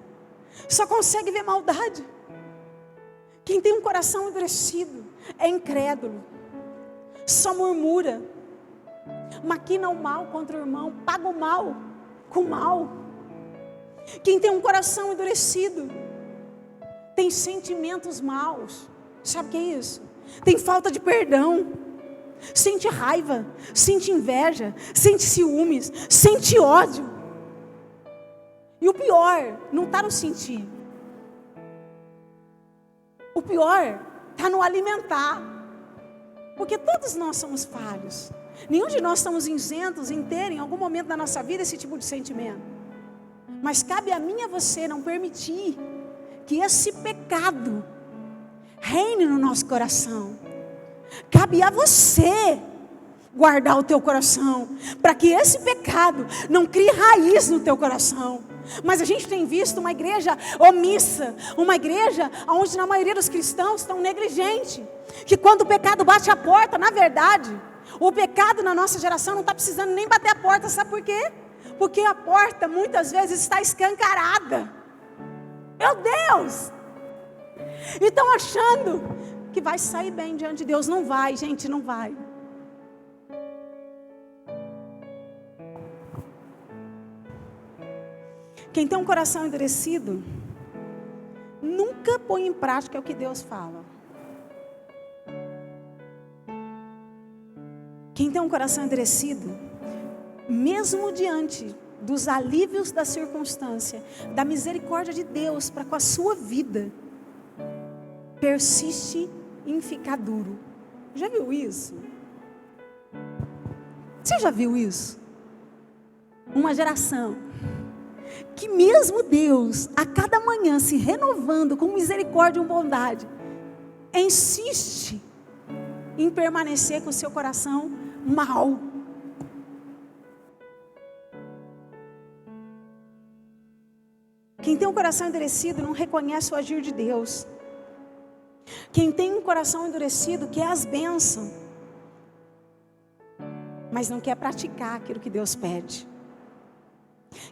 Só consegue ver maldade. Quem tem um coração endurecido é incrédulo. Só murmura. Maquina o mal contra o irmão. Paga o mal com o mal. Quem tem um coração endurecido tem sentimentos maus. Sabe o que é isso? Tem falta de perdão. Sente raiva. Sente inveja. Sente ciúmes. Sente ódio. E o pior não está no sentir. O pior está no alimentar. Porque todos nós somos falhos. Nenhum de nós estamos isentos em ter em algum momento da nossa vida esse tipo de sentimento. Mas cabe a mim e a você não permitir que esse pecado reine no nosso coração. Cabe a você guardar o teu coração, para que esse pecado não crie raiz no teu coração. Mas a gente tem visto uma igreja omissa, uma igreja onde na maioria dos cristãos estão negligentes, que quando o pecado bate a porta, na verdade, o pecado na nossa geração não está precisando nem bater a porta, sabe por quê? Porque a porta muitas vezes está escancarada. Meu Deus! E estão achando que vai sair bem diante de Deus. Não vai, gente, não vai. Quem tem um coração endurecido nunca põe em prática o que Deus fala. Quem tem um coração endurecido, mesmo diante dos alívios da circunstância, da misericórdia de Deus para com a sua vida, persiste em ficar duro. Já viu isso? Você já viu isso? Uma geração que mesmo Deus, a cada manhã se renovando com misericórdia e bondade, insiste em permanecer com o seu coração mau. Quem tem um coração endurecido não reconhece o agir de Deus. Quem tem um coração endurecido quer as bênçãos, mas não quer praticar aquilo que Deus pede.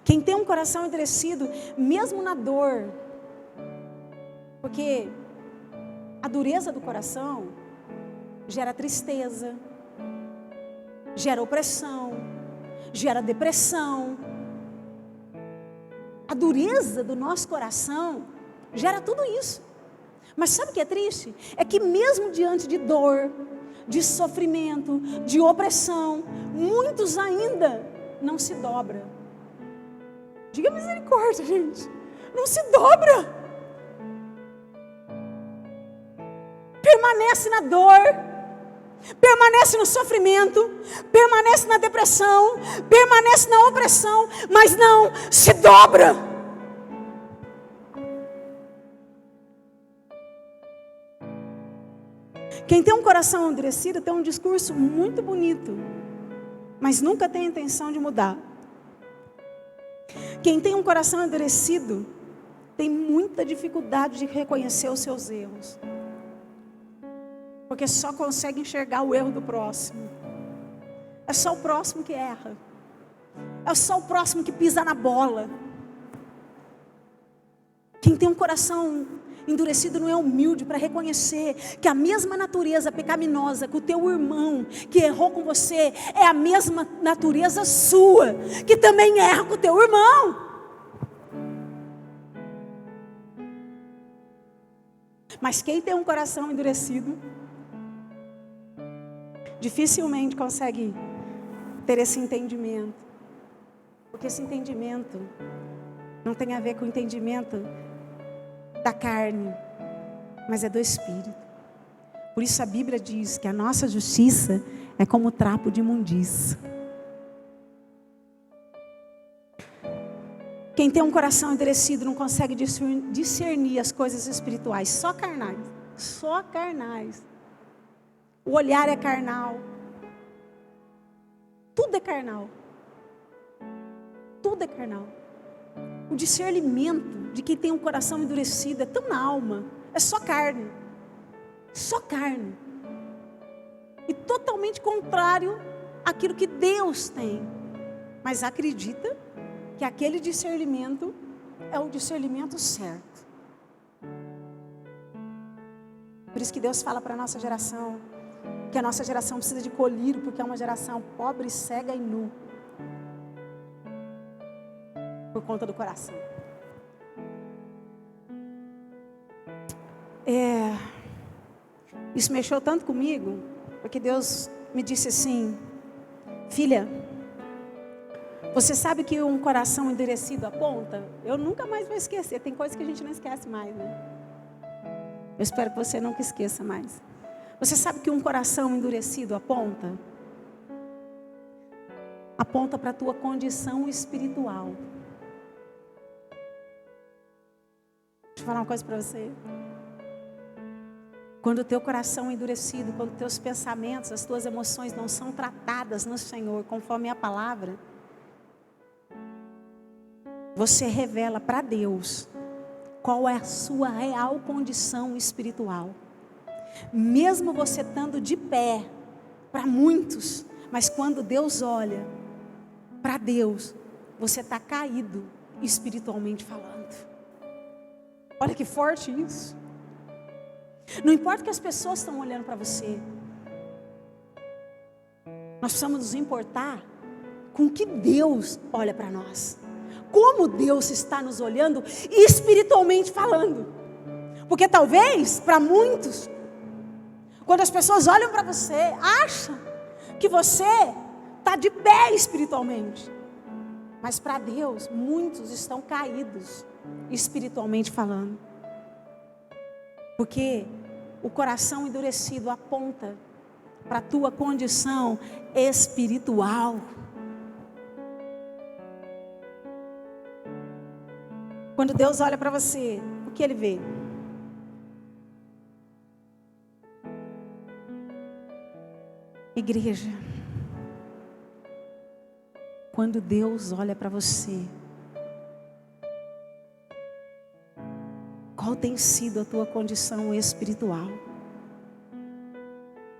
Quem tem um coração endurecido, mesmo na dor, porque a dureza do coração gera tristeza, gera opressão, gera depressão. A dureza do nosso coração gera tudo isso. Mas sabe o que é triste? É que mesmo diante de dor, de sofrimento, de opressão, muitos ainda não se dobram. Diga misericórdia, gente. Não se dobra. Permanece na dor, permanece no sofrimento, permanece na depressão, permanece na opressão, mas não se dobra. Quem tem um coração endurecido tem um discurso muito bonito, mas nunca tem a intenção de mudar. Quem tem um coração endurecido tem muita dificuldade de reconhecer os seus erros, porque só consegue enxergar o erro do próximo. É só o próximo que erra, é só o próximo que pisa na bola. Quem tem um coração endurecido não é humilde para reconhecer que a mesma natureza pecaminosa que o teu irmão que errou com você é a mesma natureza sua que também erra com o teu irmão. Mas quem tem um coração endurecido dificilmente consegue ter esse entendimento, porque esse entendimento não tem a ver com o entendimento da carne, mas é do Espírito. Por isso a Bíblia diz que a nossa justiça é como trapo de imundícia. Quem tem um coração endurecido não consegue discernir as coisas espirituais, só carnais. Só carnais. O olhar é carnal. Tudo é carnal. Tudo é carnal. O discernimento de quem tem um coração endurecido é tão na alma. É só carne. Só carne. E totalmente contrário àquilo que Deus tem. Mas acredita que aquele discernimento é o discernimento certo. Por isso que Deus fala para a nossa geração que a nossa geração precisa de colírio, porque é uma geração pobre, cega e nu. Por conta do coração. Isso mexeu tanto comigo, porque Deus me disse assim: filha, você sabe que um coração endurecido aponta? Eu nunca mais vou esquecer. Tem coisas que a gente não esquece mais, né? Eu espero que você nunca esqueça mais. Você sabe que um coração endurecido aponta? Aponta para a tua condição espiritual. Deixa eu falar uma coisa para você. Quando o teu coração é endurecido, quando os teus pensamentos, as tuas emoções não são tratadas no Senhor, conforme a palavra, você revela para Deus qual é a sua real condição espiritual. Mesmo você estando de pé, para muitos, mas quando Deus olha para Deus, você está caído espiritualmente falando. Olha que forte isso. Não importa que as pessoas estão olhando para você, nós precisamos nos importar com o que Deus olha para nós. Como Deus está nos olhando espiritualmente falando. Porque talvez, para muitos, quando as pessoas olham para você, acham que você está de pé espiritualmente. Mas para Deus, muitos estão caídos espiritualmente falando. Porque o coração endurecido aponta para a tua condição espiritual. Quando Deus olha para você, o que Ele vê? Igreja, quando Deus olha para você, qual tem sido a tua condição espiritual?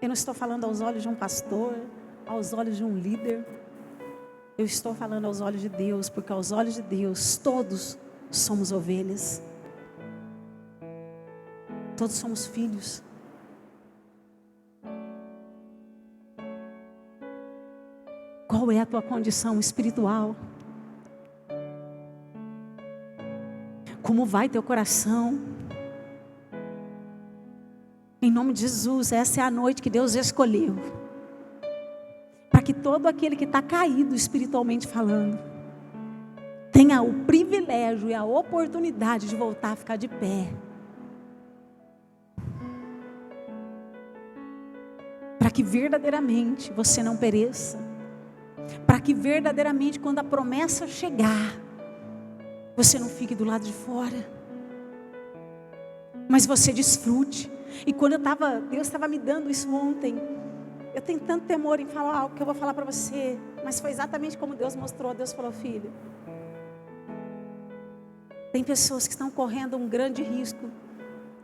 Eu não estou falando aos olhos de um pastor, aos olhos de um líder. Eu estou falando aos olhos de Deus, porque aos olhos de Deus todos somos ovelhas. Todos somos filhos. Qual é a tua condição espiritual? Como vai teu coração? Em nome de Jesus, essa é a noite que Deus escolheu. Para que todo aquele que está caído espiritualmente falando, tenha o privilégio e a oportunidade de voltar a ficar de pé. Para que verdadeiramente você não pereça. Para que verdadeiramente quando a promessa chegar, você não fique do lado de fora, mas você desfrute. E quando Deus estava me dando isso ontem, eu tenho tanto temor em falar algo que eu vou falar para você, mas foi exatamente como Deus mostrou. Deus falou: filho, tem pessoas que estão correndo um grande risco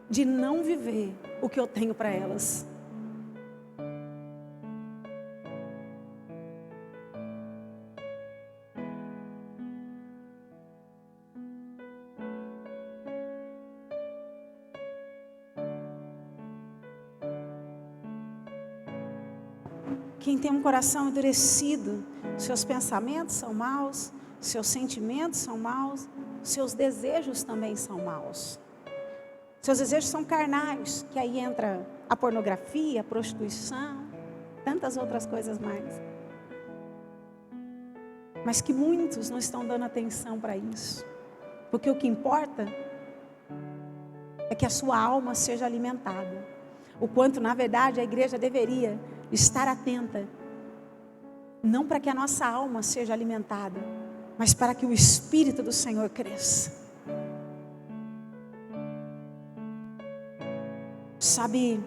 de não viver o que eu tenho para elas. Quem tem um coração endurecido, seus pensamentos são maus, seus sentimentos são maus, seus desejos também são maus. Seus desejos são carnais, que aí entra a pornografia, a prostituição, tantas outras coisas mais. Mas que muitos não estão dando atenção para isso. Porque o que importa é que a sua alma seja alimentada. O quanto, na verdade, a igreja deveria estar atenta, não para que a nossa alma seja alimentada, mas para que o Espírito do Senhor cresça. Sabe?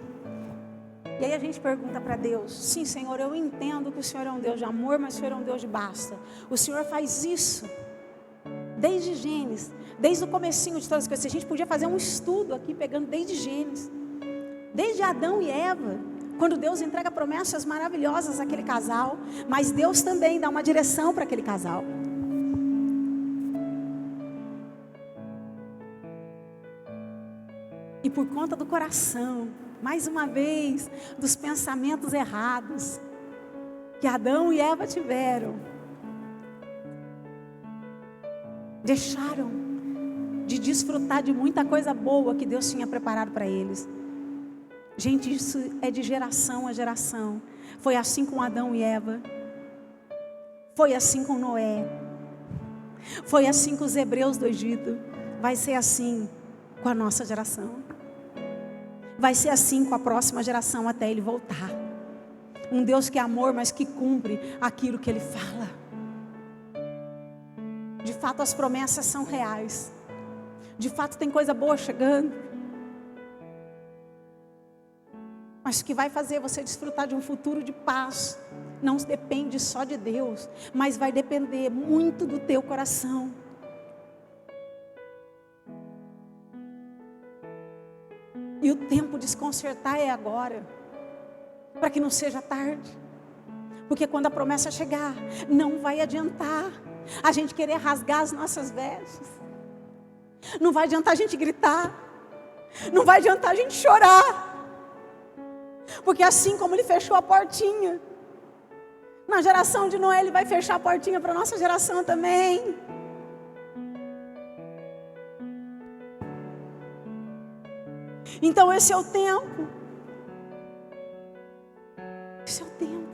E aí a gente pergunta para Deus: sim, Senhor, eu entendo que o Senhor é um Deus de amor, mas o Senhor é um Deus de basta. O Senhor faz isso desde Gênesis, desde o comecinho de todas as coisas. A gente podia fazer um estudo aqui, pegando desde Gênesis, desde Adão e Eva, quando Deus entrega promessas maravilhosas àquele casal, mas Deus também dá uma direção para aquele casal. E por conta do coração, mais uma vez, dos pensamentos errados que Adão e Eva tiveram, deixaram de desfrutar de muita coisa boa que Deus tinha preparado para eles. Gente, isso é de geração a geração. Foi assim com Adão e Eva, foi assim com Noé, foi assim com os hebreus do Egito, vai ser assim com a nossa geração. Vai ser assim com a próxima geração até Ele voltar. Um Deus que é amor, mas que cumpre aquilo que Ele fala. De fato as promessas são reais. De fato tem coisa boa chegando. Mas o que vai fazer você desfrutar de um futuro de paz não depende só de Deus, mas vai depender muito do teu coração. E o tempo de se consertar é agora, para que não seja tarde. Porque quando a promessa chegar, não vai adiantar a gente querer rasgar as nossas vestes. Não vai adiantar a gente gritar. Não vai adiantar a gente chorar. Porque assim como Ele fechou a portinha na geração de Noé, Ele vai fechar a portinha para a nossa geração também. Então esse é o tempo. Esse é o tempo.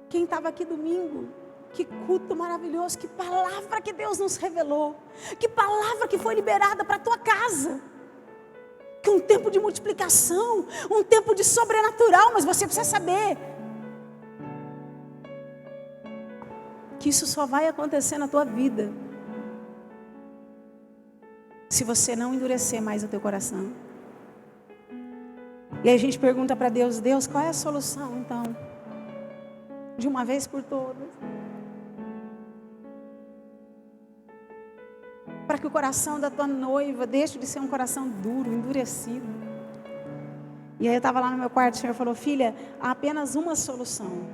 Quem estava aqui domingo, que culto maravilhoso, que palavra que Deus nos revelou, que palavra que foi liberada para a tua casa. Que um tempo de multiplicação, um tempo de sobrenatural, mas você precisa saber que isso só vai acontecer na tua vida se você não endurecer mais o teu coração. E aí a gente pergunta para Deus: Deus, qual é a solução então? De uma vez por todas. Para que o coração da tua noiva deixe de ser um coração duro, endurecido. E aí eu estava lá no meu quarto, o Senhor falou: filha, há apenas uma solução.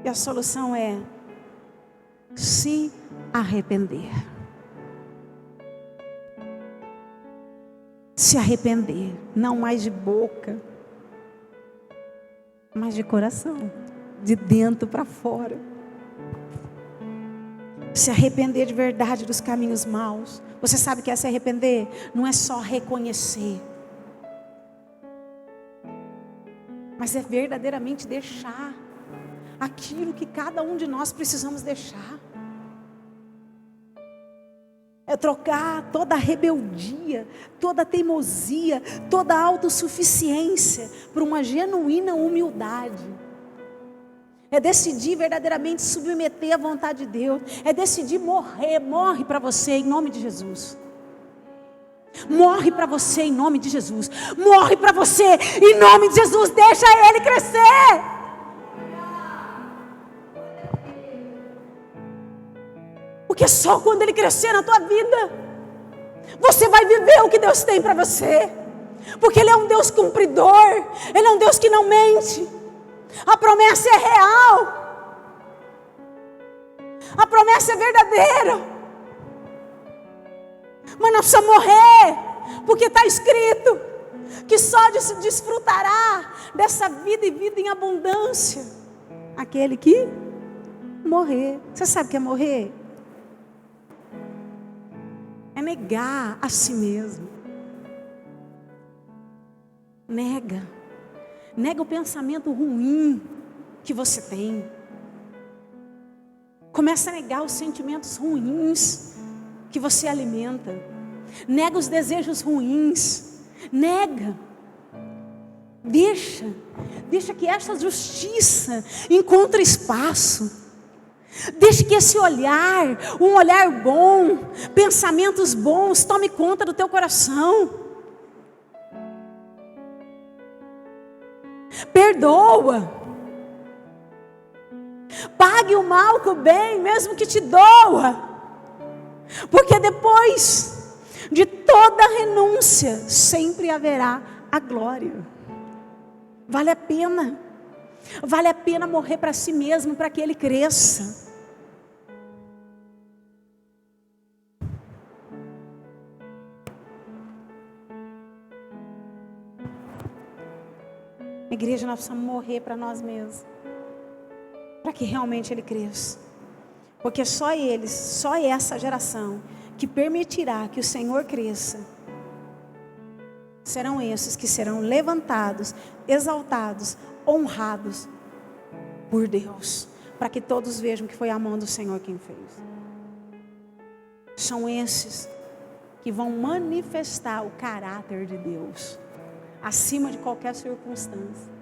E a solução é se arrepender. Se arrepender, não mais de boca, mas de coração, de dentro para fora. Se arrepender de verdade dos caminhos maus. Você sabe o que é se arrepender? Não é só reconhecer, mas é verdadeiramente deixar aquilo que cada um de nós precisamos deixar. É trocar toda a rebeldia, toda a teimosia, toda a autossuficiência por uma genuína humildade. É decidir verdadeiramente submeter à vontade de Deus. É decidir morrer. Morre para você em nome de Jesus. Morre para você em nome de Jesus. Morre para você em nome de Jesus. Deixa Ele crescer. Porque só quando Ele crescer na tua vida, você vai viver o que Deus tem para você. Porque Ele é um Deus cumpridor. Ele é um Deus que não mente. A promessa é real. A promessa é verdadeira. Mas nós precisamos morrer. Porque está escrito que só se desfrutará dessa vida e vida em abundância aquele que morrer. Você sabe o que é morrer? É negar a si mesmo. Nega o pensamento ruim que você tem. Começa a negar os sentimentos ruins que você alimenta. Nega os desejos ruins. Nega. Deixa que essa justiça encontre espaço. Deixe que esse olhar, um olhar bom, pensamentos bons, tome conta do teu coração. Perdoa. Pague o mal com o bem, mesmo que te doa. Porque depois de toda renúncia, sempre haverá a glória. Vale a pena. Vale a pena morrer para si mesmo, para que ele cresça. Igreja, nós precisamos morrer para nós mesmos, para que realmente ele cresça. Porque só eles, só essa geração que permitirá que o Senhor cresça, serão esses que serão levantados, exaltados, honrados por Deus, para que todos vejam que foi a mão do Senhor quem fez. São esses que vão manifestar o caráter de Deus acima de qualquer circunstância.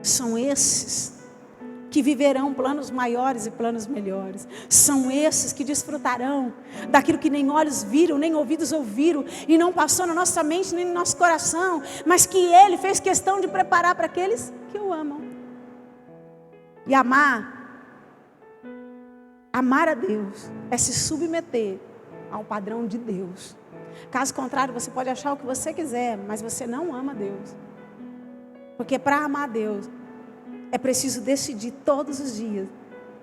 São esses que viverão planos maiores e planos melhores. São esses que desfrutarão daquilo que nem olhos viram, nem ouvidos ouviram, e não passou na nossa mente, nem no nosso coração, mas que Ele fez questão de preparar para aqueles que o amam. E amar a Deus é se submeter ao padrão de Deus. Caso contrário, você pode achar o que você quiser, mas você não ama Deus. Porque para amar Deus, é preciso decidir todos os dias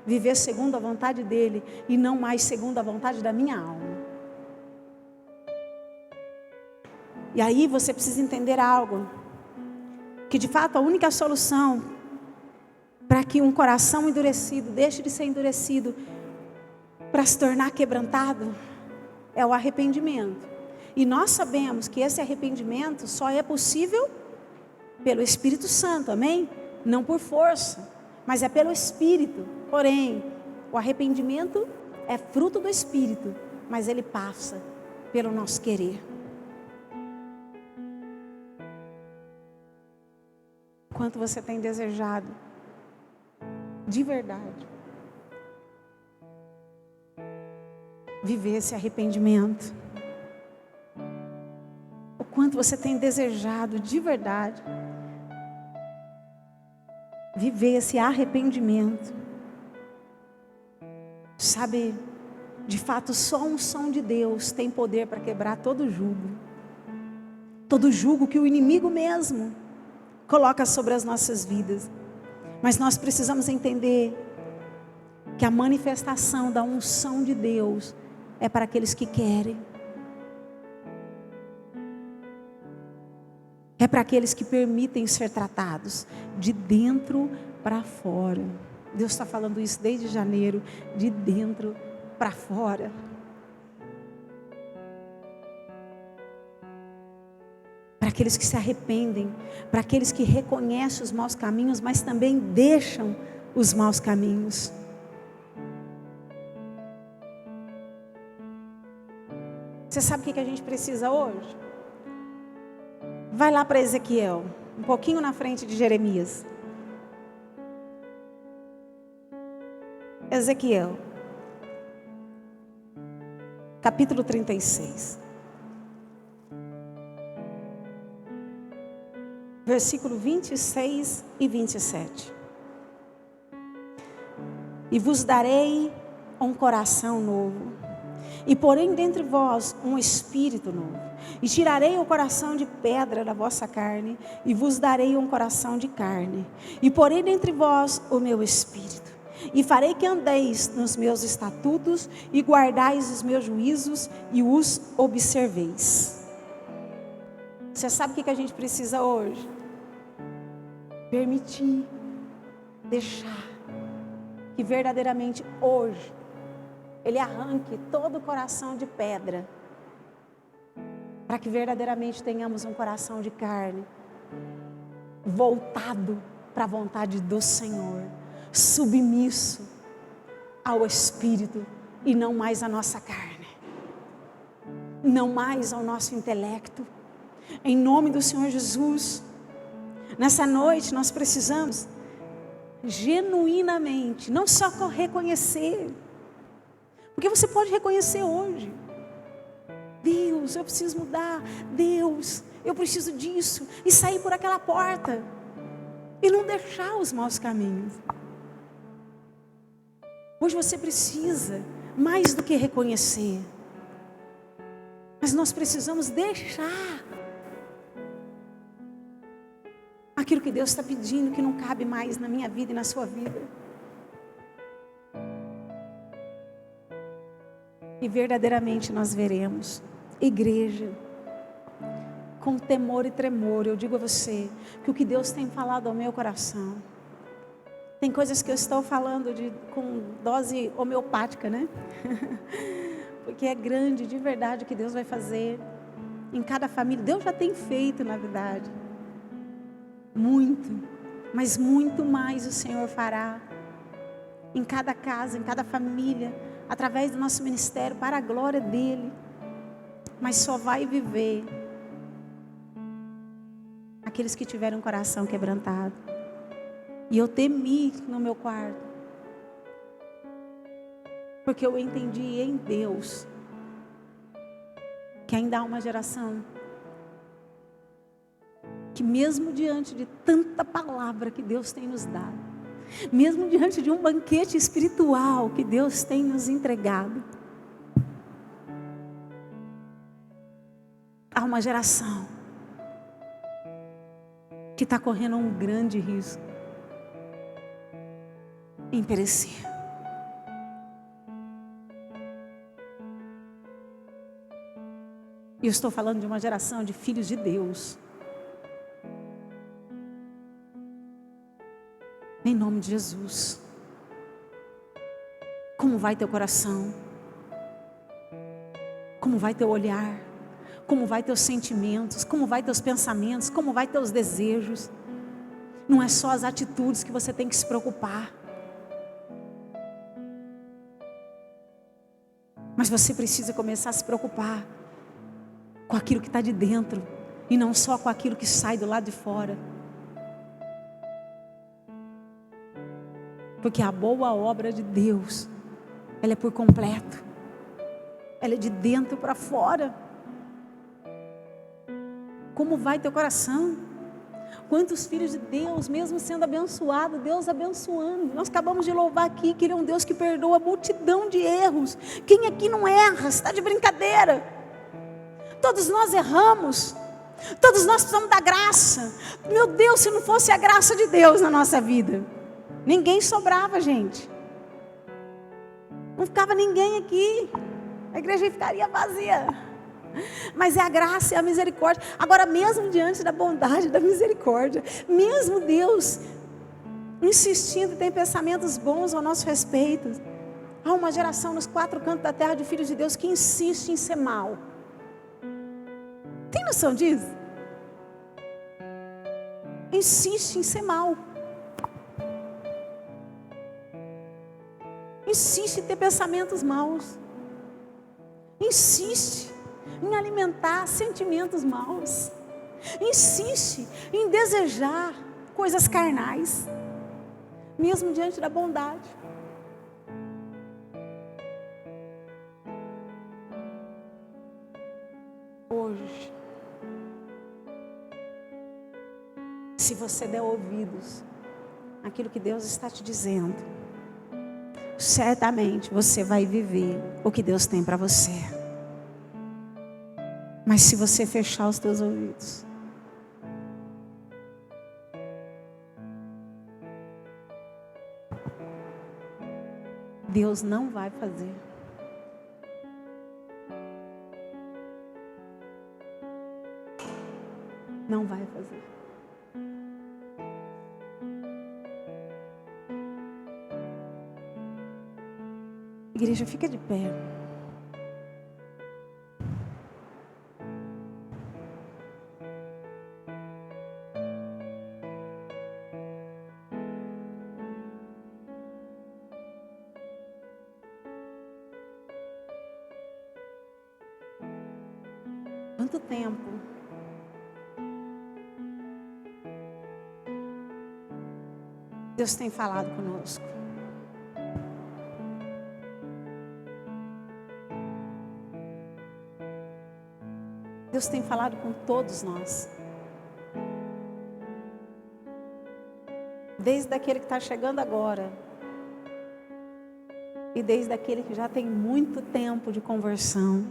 viver segundo a vontade dEle e não mais segundo a vontade da minha alma. E aí você precisa entender algo, que de fato a única solução para que um coração endurecido deixe de ser endurecido para se tornar quebrantado é o arrependimento. E nós sabemos que esse arrependimento só é possível pelo Espírito Santo, amém? Não por força, mas é pelo Espírito. Porém, o arrependimento é fruto do Espírito, mas ele passa pelo nosso querer. Quanto você tem desejado de verdade viver esse arrependimento? O quanto você tem desejado de verdade viver esse arrependimento? Sabe, de fato só a unção de Deus tem poder para quebrar todo jugo que o inimigo mesmo coloca sobre as nossas vidas. Mas nós precisamos entender que a manifestação da unção de Deus é para aqueles que querem. É para aqueles que permitem ser tratados de dentro para fora. Deus está falando isso desde janeiro, de dentro para fora. Para aqueles que se arrependem, para aqueles que reconhecem os maus caminhos, mas também deixam os maus caminhos. Você sabe o que a gente precisa hoje? Vai lá para Ezequiel, um pouquinho na frente de Jeremias. Ezequiel, capítulo 36. Versículo 26 e 27. E vos darei um coração novo, e porém dentre vós um espírito novo, e tirarei o coração de pedra da vossa carne, e vos darei um coração de carne, e porém dentre vós o meu espírito, e farei que andeis nos meus estatutos, e guardais os meus juízos, e os observeis. Você sabe o que a gente precisa hoje? Permitir, deixar que verdadeiramente hoje Ele arranque todo o coração de pedra, para que verdadeiramente tenhamos um coração de carne, voltado para a vontade do Senhor, submisso ao Espírito e não mais a nossa carne, não mais ao nosso intelecto. Em nome do Senhor Jesus, nessa noite nós precisamos genuinamente, não só reconhecer, porque você pode reconhecer hoje: Deus, eu preciso mudar, Deus, eu preciso disso, e sair por aquela porta, e não deixar os maus caminhos. Hoje você precisa, mais do que reconhecer, mas nós precisamos deixar aquilo que Deus está pedindo, que não cabe mais na minha vida e na sua vida. E verdadeiramente nós veremos, igreja, com temor e tremor, eu digo a você, que o que Deus tem falado ao meu coração, tem coisas que eu estou falando com dose homeopática, né? Porque é grande, de verdade, o que Deus vai fazer em cada família. Deus já tem feito, na verdade, muito, mas muito mais o Senhor fará em cada casa, em cada família, através do nosso ministério, para a glória dEle. Mas só vai viver aqueles que tiveram o coração quebrantado. E eu temi no meu quarto, porque eu entendi em Deus que ainda há uma geração que, mesmo diante de tanta palavra que Deus tem nos dado, mesmo diante de um banquete espiritual que Deus tem nos entregado, há uma geração que está correndo um grande risco em perecer. E eu estou falando de uma geração de filhos de Deus. Em nome de Jesus. Como vai teu coração? Como vai teu olhar? Como vai teus sentimentos? Como vai teus pensamentos? Como vai teus desejos? Não é só as atitudes que você tem que se preocupar. Mas você precisa começar a se preocupar com aquilo que está de dentro, e não só com aquilo que sai do lado de fora. Porque a boa obra de Deus, ela é por completo. Ela é de dentro para fora. Como vai teu coração? Quantos filhos de Deus, mesmo sendo abençoado, Deus abençoando. Nós acabamos de louvar aqui que Ele é um Deus que perdoa a multidão de erros. Quem aqui não erra? Está de brincadeira. Todos nós erramos. Todos nós precisamos da graça. Meu Deus, se não fosse a graça de Deus na nossa vida, ninguém sobrava, gente. Não ficava ninguém aqui. A igreja ficaria vazia. Mas é a graça e a misericórdia. Agora, mesmo diante da bondade e da misericórdia, mesmo Deus insistindo, tem pensamentos bons ao nosso respeito, há uma geração nos quatro cantos da terra de filhos de Deus que insiste em ser mal. Tem noção disso? Insiste em ser mal. Insiste em ter pensamentos maus. Insiste em alimentar sentimentos maus. Insiste em desejar coisas carnais, mesmo diante da bondade. Hoje, se você der ouvidos àquilo que Deus está te dizendo, certamente você vai viver o que Deus tem para você. Mas se você fechar os teus ouvidos, Deus não vai fazer. Não vai fazer. Igreja, fica de pé. quanto tempo Deus tem falado conosco? Deus tem falado com todos nós. Desde aquele que está chegando agora. E desde aquele que já tem muito tempo de conversão.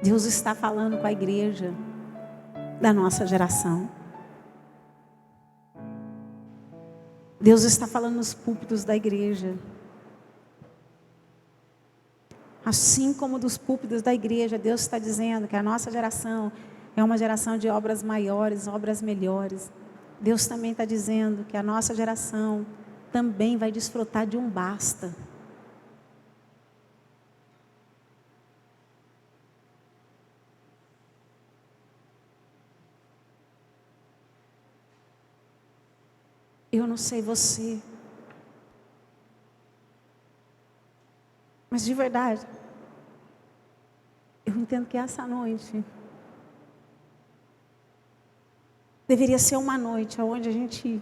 Deus está falando com a igreja da nossa geração. Deus está falando nos púlpitos da igreja. Assim como dos púlpitos da igreja, Deus está dizendo que a nossa geração é uma geração de obras maiores, obras melhores. Deus também está dizendo que a nossa geração também vai desfrutar de um basta. Eu não sei você, mas de verdade, eu entendo que essa noite deveria ser uma noite onde a gente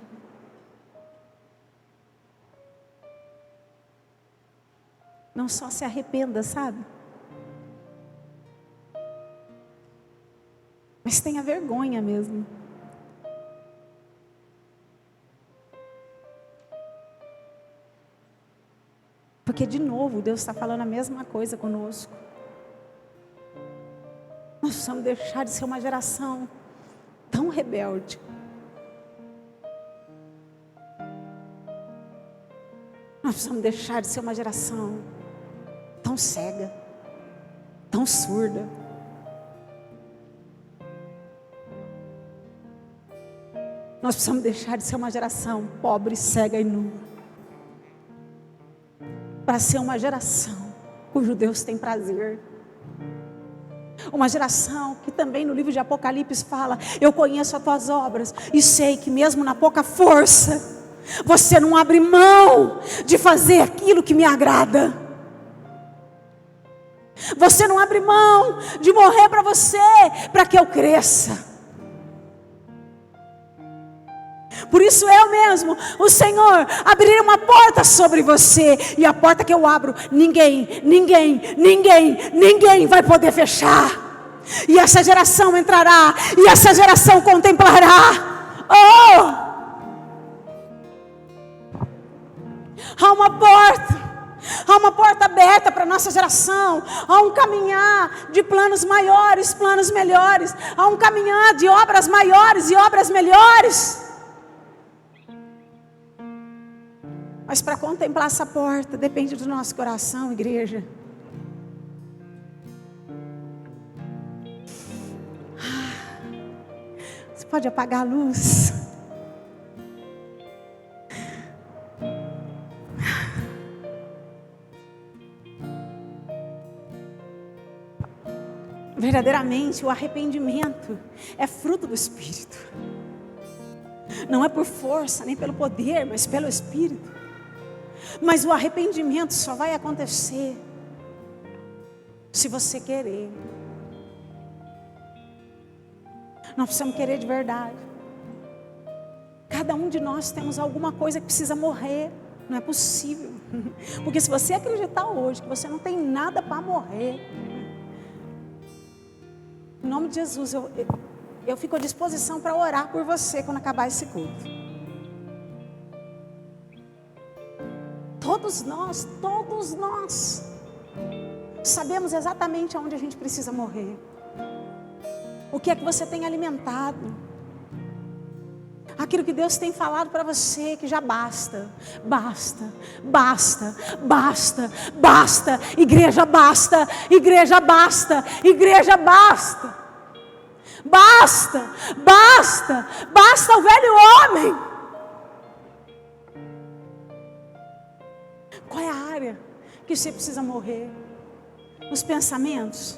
não só se arrependa, sabe? Mas tenha vergonha mesmo. Porque de novo Deus está falando a mesma coisa conosco. Nós precisamos deixar de ser uma geração tão rebelde. Nós precisamos deixar de ser uma geração tão cega, tão surda. Nós precisamos deixar de ser uma geração pobre, cega e nua, para ser uma geração cujo Deus tem prazer. Uma geração que também no livro de Apocalipse fala: eu conheço as tuas obras e sei que mesmo na pouca força, você não abre mão de fazer aquilo que me agrada. Você não abre mão de morrer para você, para que eu cresça. Por isso eu mesmo, o Senhor, abrirei uma porta sobre você. E a porta que eu abro, ninguém vai poder fechar. E essa geração entrará, e essa geração contemplará. Oh! Há uma porta aberta para a nossa geração. Há um caminhar de planos maiores, planos melhores. Há um caminhar de obras maiores e obras melhores. Mas para contemplar essa porta, depende do nosso coração, igreja. Você pode apagar a luz? Verdadeiramente, o arrependimento é fruto do Espírito. Não é por força, nem pelo poder, mas pelo Espírito. Mas o arrependimento só vai acontecer se você querer. Nós precisamos querer de verdade. Cada um de nós temos alguma coisa que precisa morrer. Não é possível. Porque se você acreditar hoje que você não tem nada para morrer, em nome de Jesus, eu fico à disposição para orar por você quando acabar esse culto. Todos nós sabemos exatamente aonde a gente precisa morrer. O que é que você tem alimentado? Aquilo que Deus tem falado para você, que já basta. Basta. Igreja, basta. Igreja, basta. Igreja, basta. Basta o velho homem. Qual é a área que você precisa morrer? Nos pensamentos,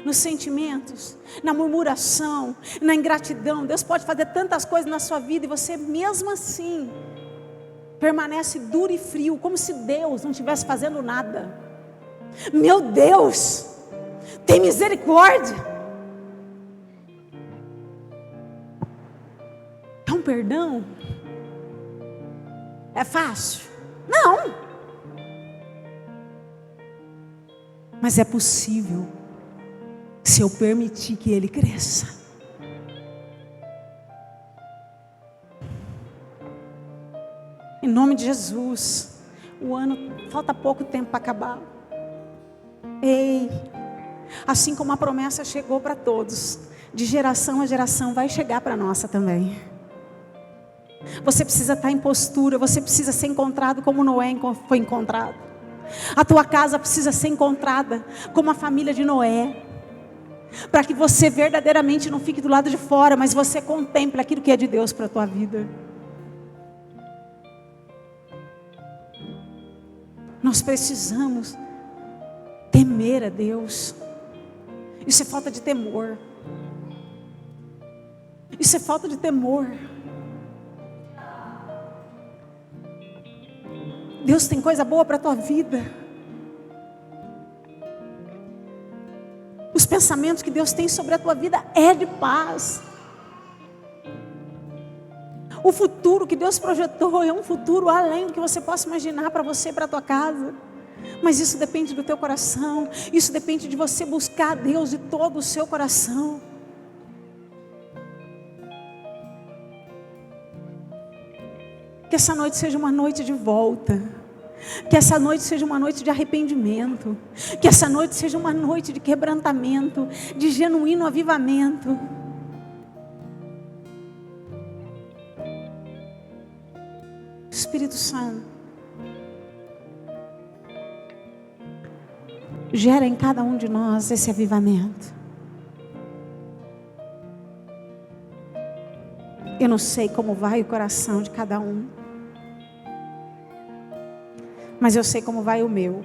nos sentimentos, na murmuração, na ingratidão. Deus pode fazer tantas coisas na sua vida e você mesmo assim permanece duro e frio, como se Deus não estivesse fazendo nada. Meu Deus, tem misericórdia. É um perdão? É fácil? Não. Mas é possível, se eu permitir que ele cresça. Em nome de Jesus, o ano, falta pouco tempo para acabar. Ei, assim como a promessa chegou para todos, de geração a geração vai chegar para a nossa também. Você precisa estar em postura, você precisa ser encontrado como Noé foi encontrado. A tua casa precisa ser encontrada como a família de Noé, para que você verdadeiramente não fique do lado de fora, mas você contemple aquilo que é de Deus para a tua vida. Nós precisamos temer a Deus. Isso é falta de temor. Isso é falta de temor. Deus tem coisa boa para a tua vida. Os pensamentos que Deus tem sobre a tua vida é de paz. O futuro que Deus projetou é um futuro além do que você possa imaginar para você e para a tua casa. Mas isso depende do teu coração. Isso depende de você buscar a Deus de todo o seu coração. Que essa noite seja uma noite de volta. Que essa noite seja uma noite de arrependimento. Que essa noite seja uma noite de quebrantamento, de genuíno avivamento. Espírito Santo, gera em cada um de nós esse avivamento. Eu não sei como vai o coração de cada um, mas eu sei como vai o meu.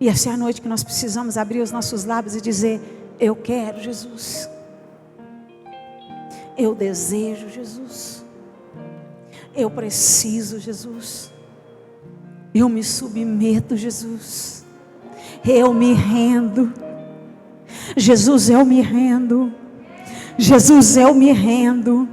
E essa é a noite que nós precisamos abrir os nossos lábios e dizer: eu quero Jesus. Eu desejo Jesus. Eu preciso Jesus. Eu me submeto, Jesus. Eu me rendo. Jesus, eu me rendo. Jesus, eu me rendo.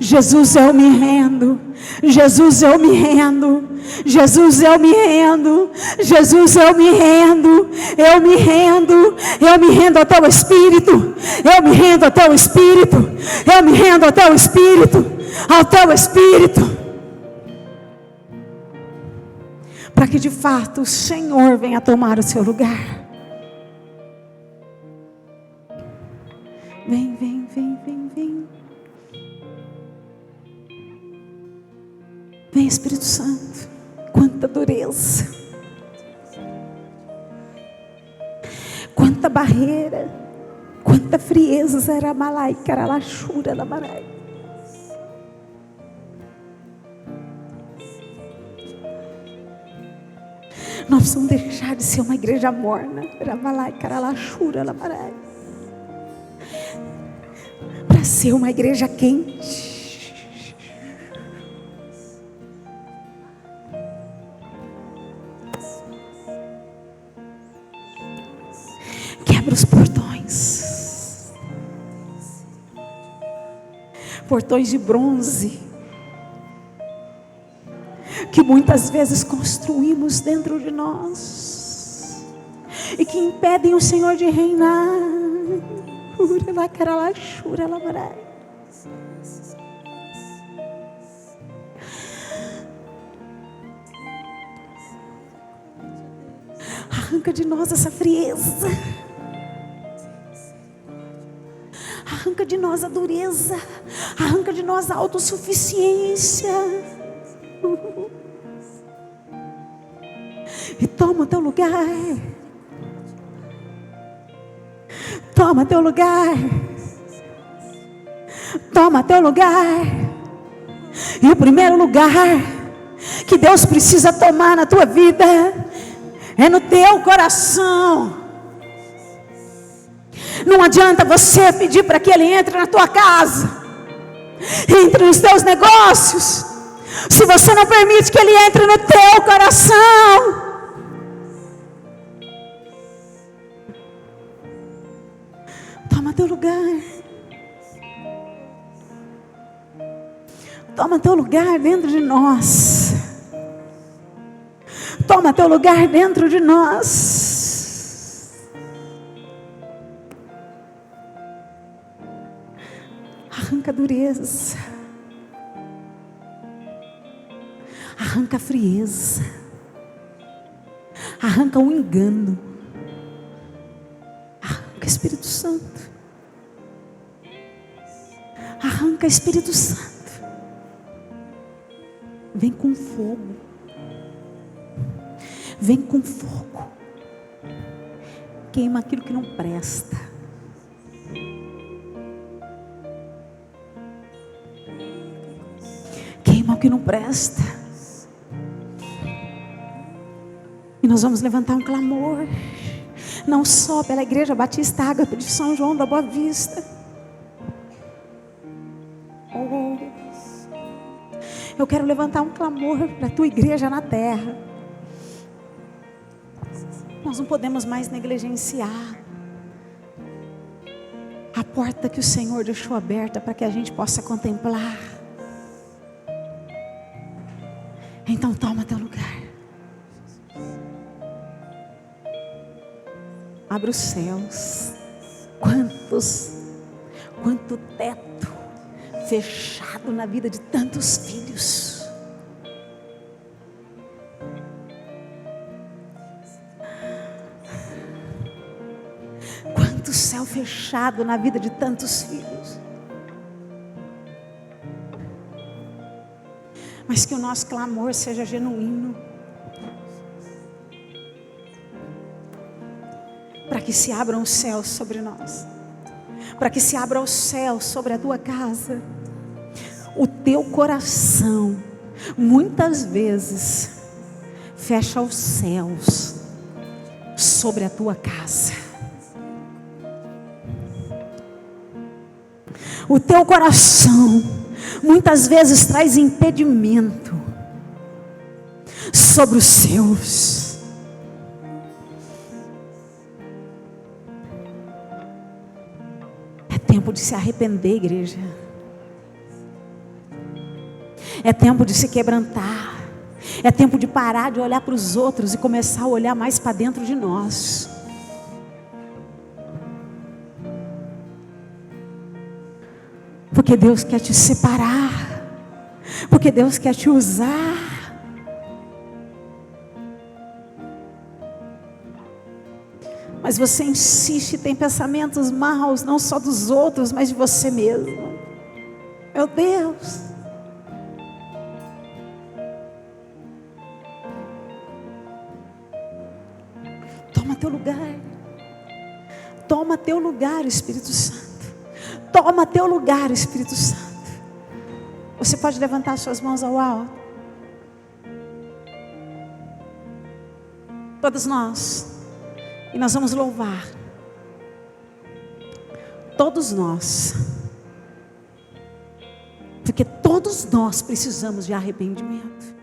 Jesus, eu me rendo. Jesus, eu me rendo. Jesus, eu me rendo. Jesus, eu me rendo. Eu me rendo. Eu me rendo ao teu Espírito. Eu me rendo ao teu Espírito. Eu me rendo ao teu Espírito. Ao teu Espírito. Para que de fato o Senhor venha tomar o seu lugar. Vem, vem, vem, vem, vem. Vem, Espírito Santo. Quanta dureza. Quanta barreira. Quanta frieza. Era malai, caralachura, labarai. Nós precisamos deixar de ser uma igreja morna. Era malai, caralachura, labarai. Para ser uma igreja quente. Quebra os portões. Portões de bronze. Que muitas vezes construímos dentro de nós. E que impedem o Senhor de reinar. Arranca de nós essa frieza. Arranca de nós a dureza. Arranca de nós a autossuficiência. E toma o teu lugar. Toma teu lugar. Toma teu lugar. E o primeiro lugar que Deus precisa tomar na tua vida é no teu coração. Não adianta você pedir para que Ele entre na tua casa, entre nos teus negócios, Se você não permite que Ele entre no teu coração, toma teu lugar. Toma teu lugar dentro de nós. Toma teu lugar dentro de nós. Arranca a dureza. Arranca a frieza. Arranca o engano. Arranca, Espírito Santo. Arranca, Espírito Santo. Vem com fogo. Vem com fogo. Queima aquilo que não presta. Queima o que não presta. E nós vamos levantar um clamor. Não só pela Igreja Batista Ágape de São João da Boa Vista. Eu quero levantar um clamor para a tua igreja na terra. Nós não podemos mais negligenciar a porta que o Senhor deixou aberta para que a gente possa contemplar. Então toma teu lugar. Abre os céus. Quanto teto fechado na vida de tantos filhos. Quanto céu fechado na vida de tantos filhos. Mas que o nosso clamor seja genuíno. Para que se abram os céus sobre nós. Para que se abra o céu sobre a tua casa. O teu coração muitas vezes fecha os céus sobre a tua casa. O teu coração muitas vezes traz impedimento sobre os seus. É tempo de se arrepender, igreja. É tempo de se quebrantar. É tempo de parar de olhar para os outros e começar a olhar mais para dentro de nós. Porque Deus quer te separar. Porque Deus quer te usar. Mas você insiste e tem pensamentos maus, não só dos outros, mas de você mesmo. Meu Deus. Toma teu lugar. Toma teu lugar, Espírito Santo. Toma teu lugar, Espírito Santo. Você pode levantar suas mãos ao alto. Todos nós. E nós vamos louvar. Todos nós. Porque todos nós precisamos de arrependimento.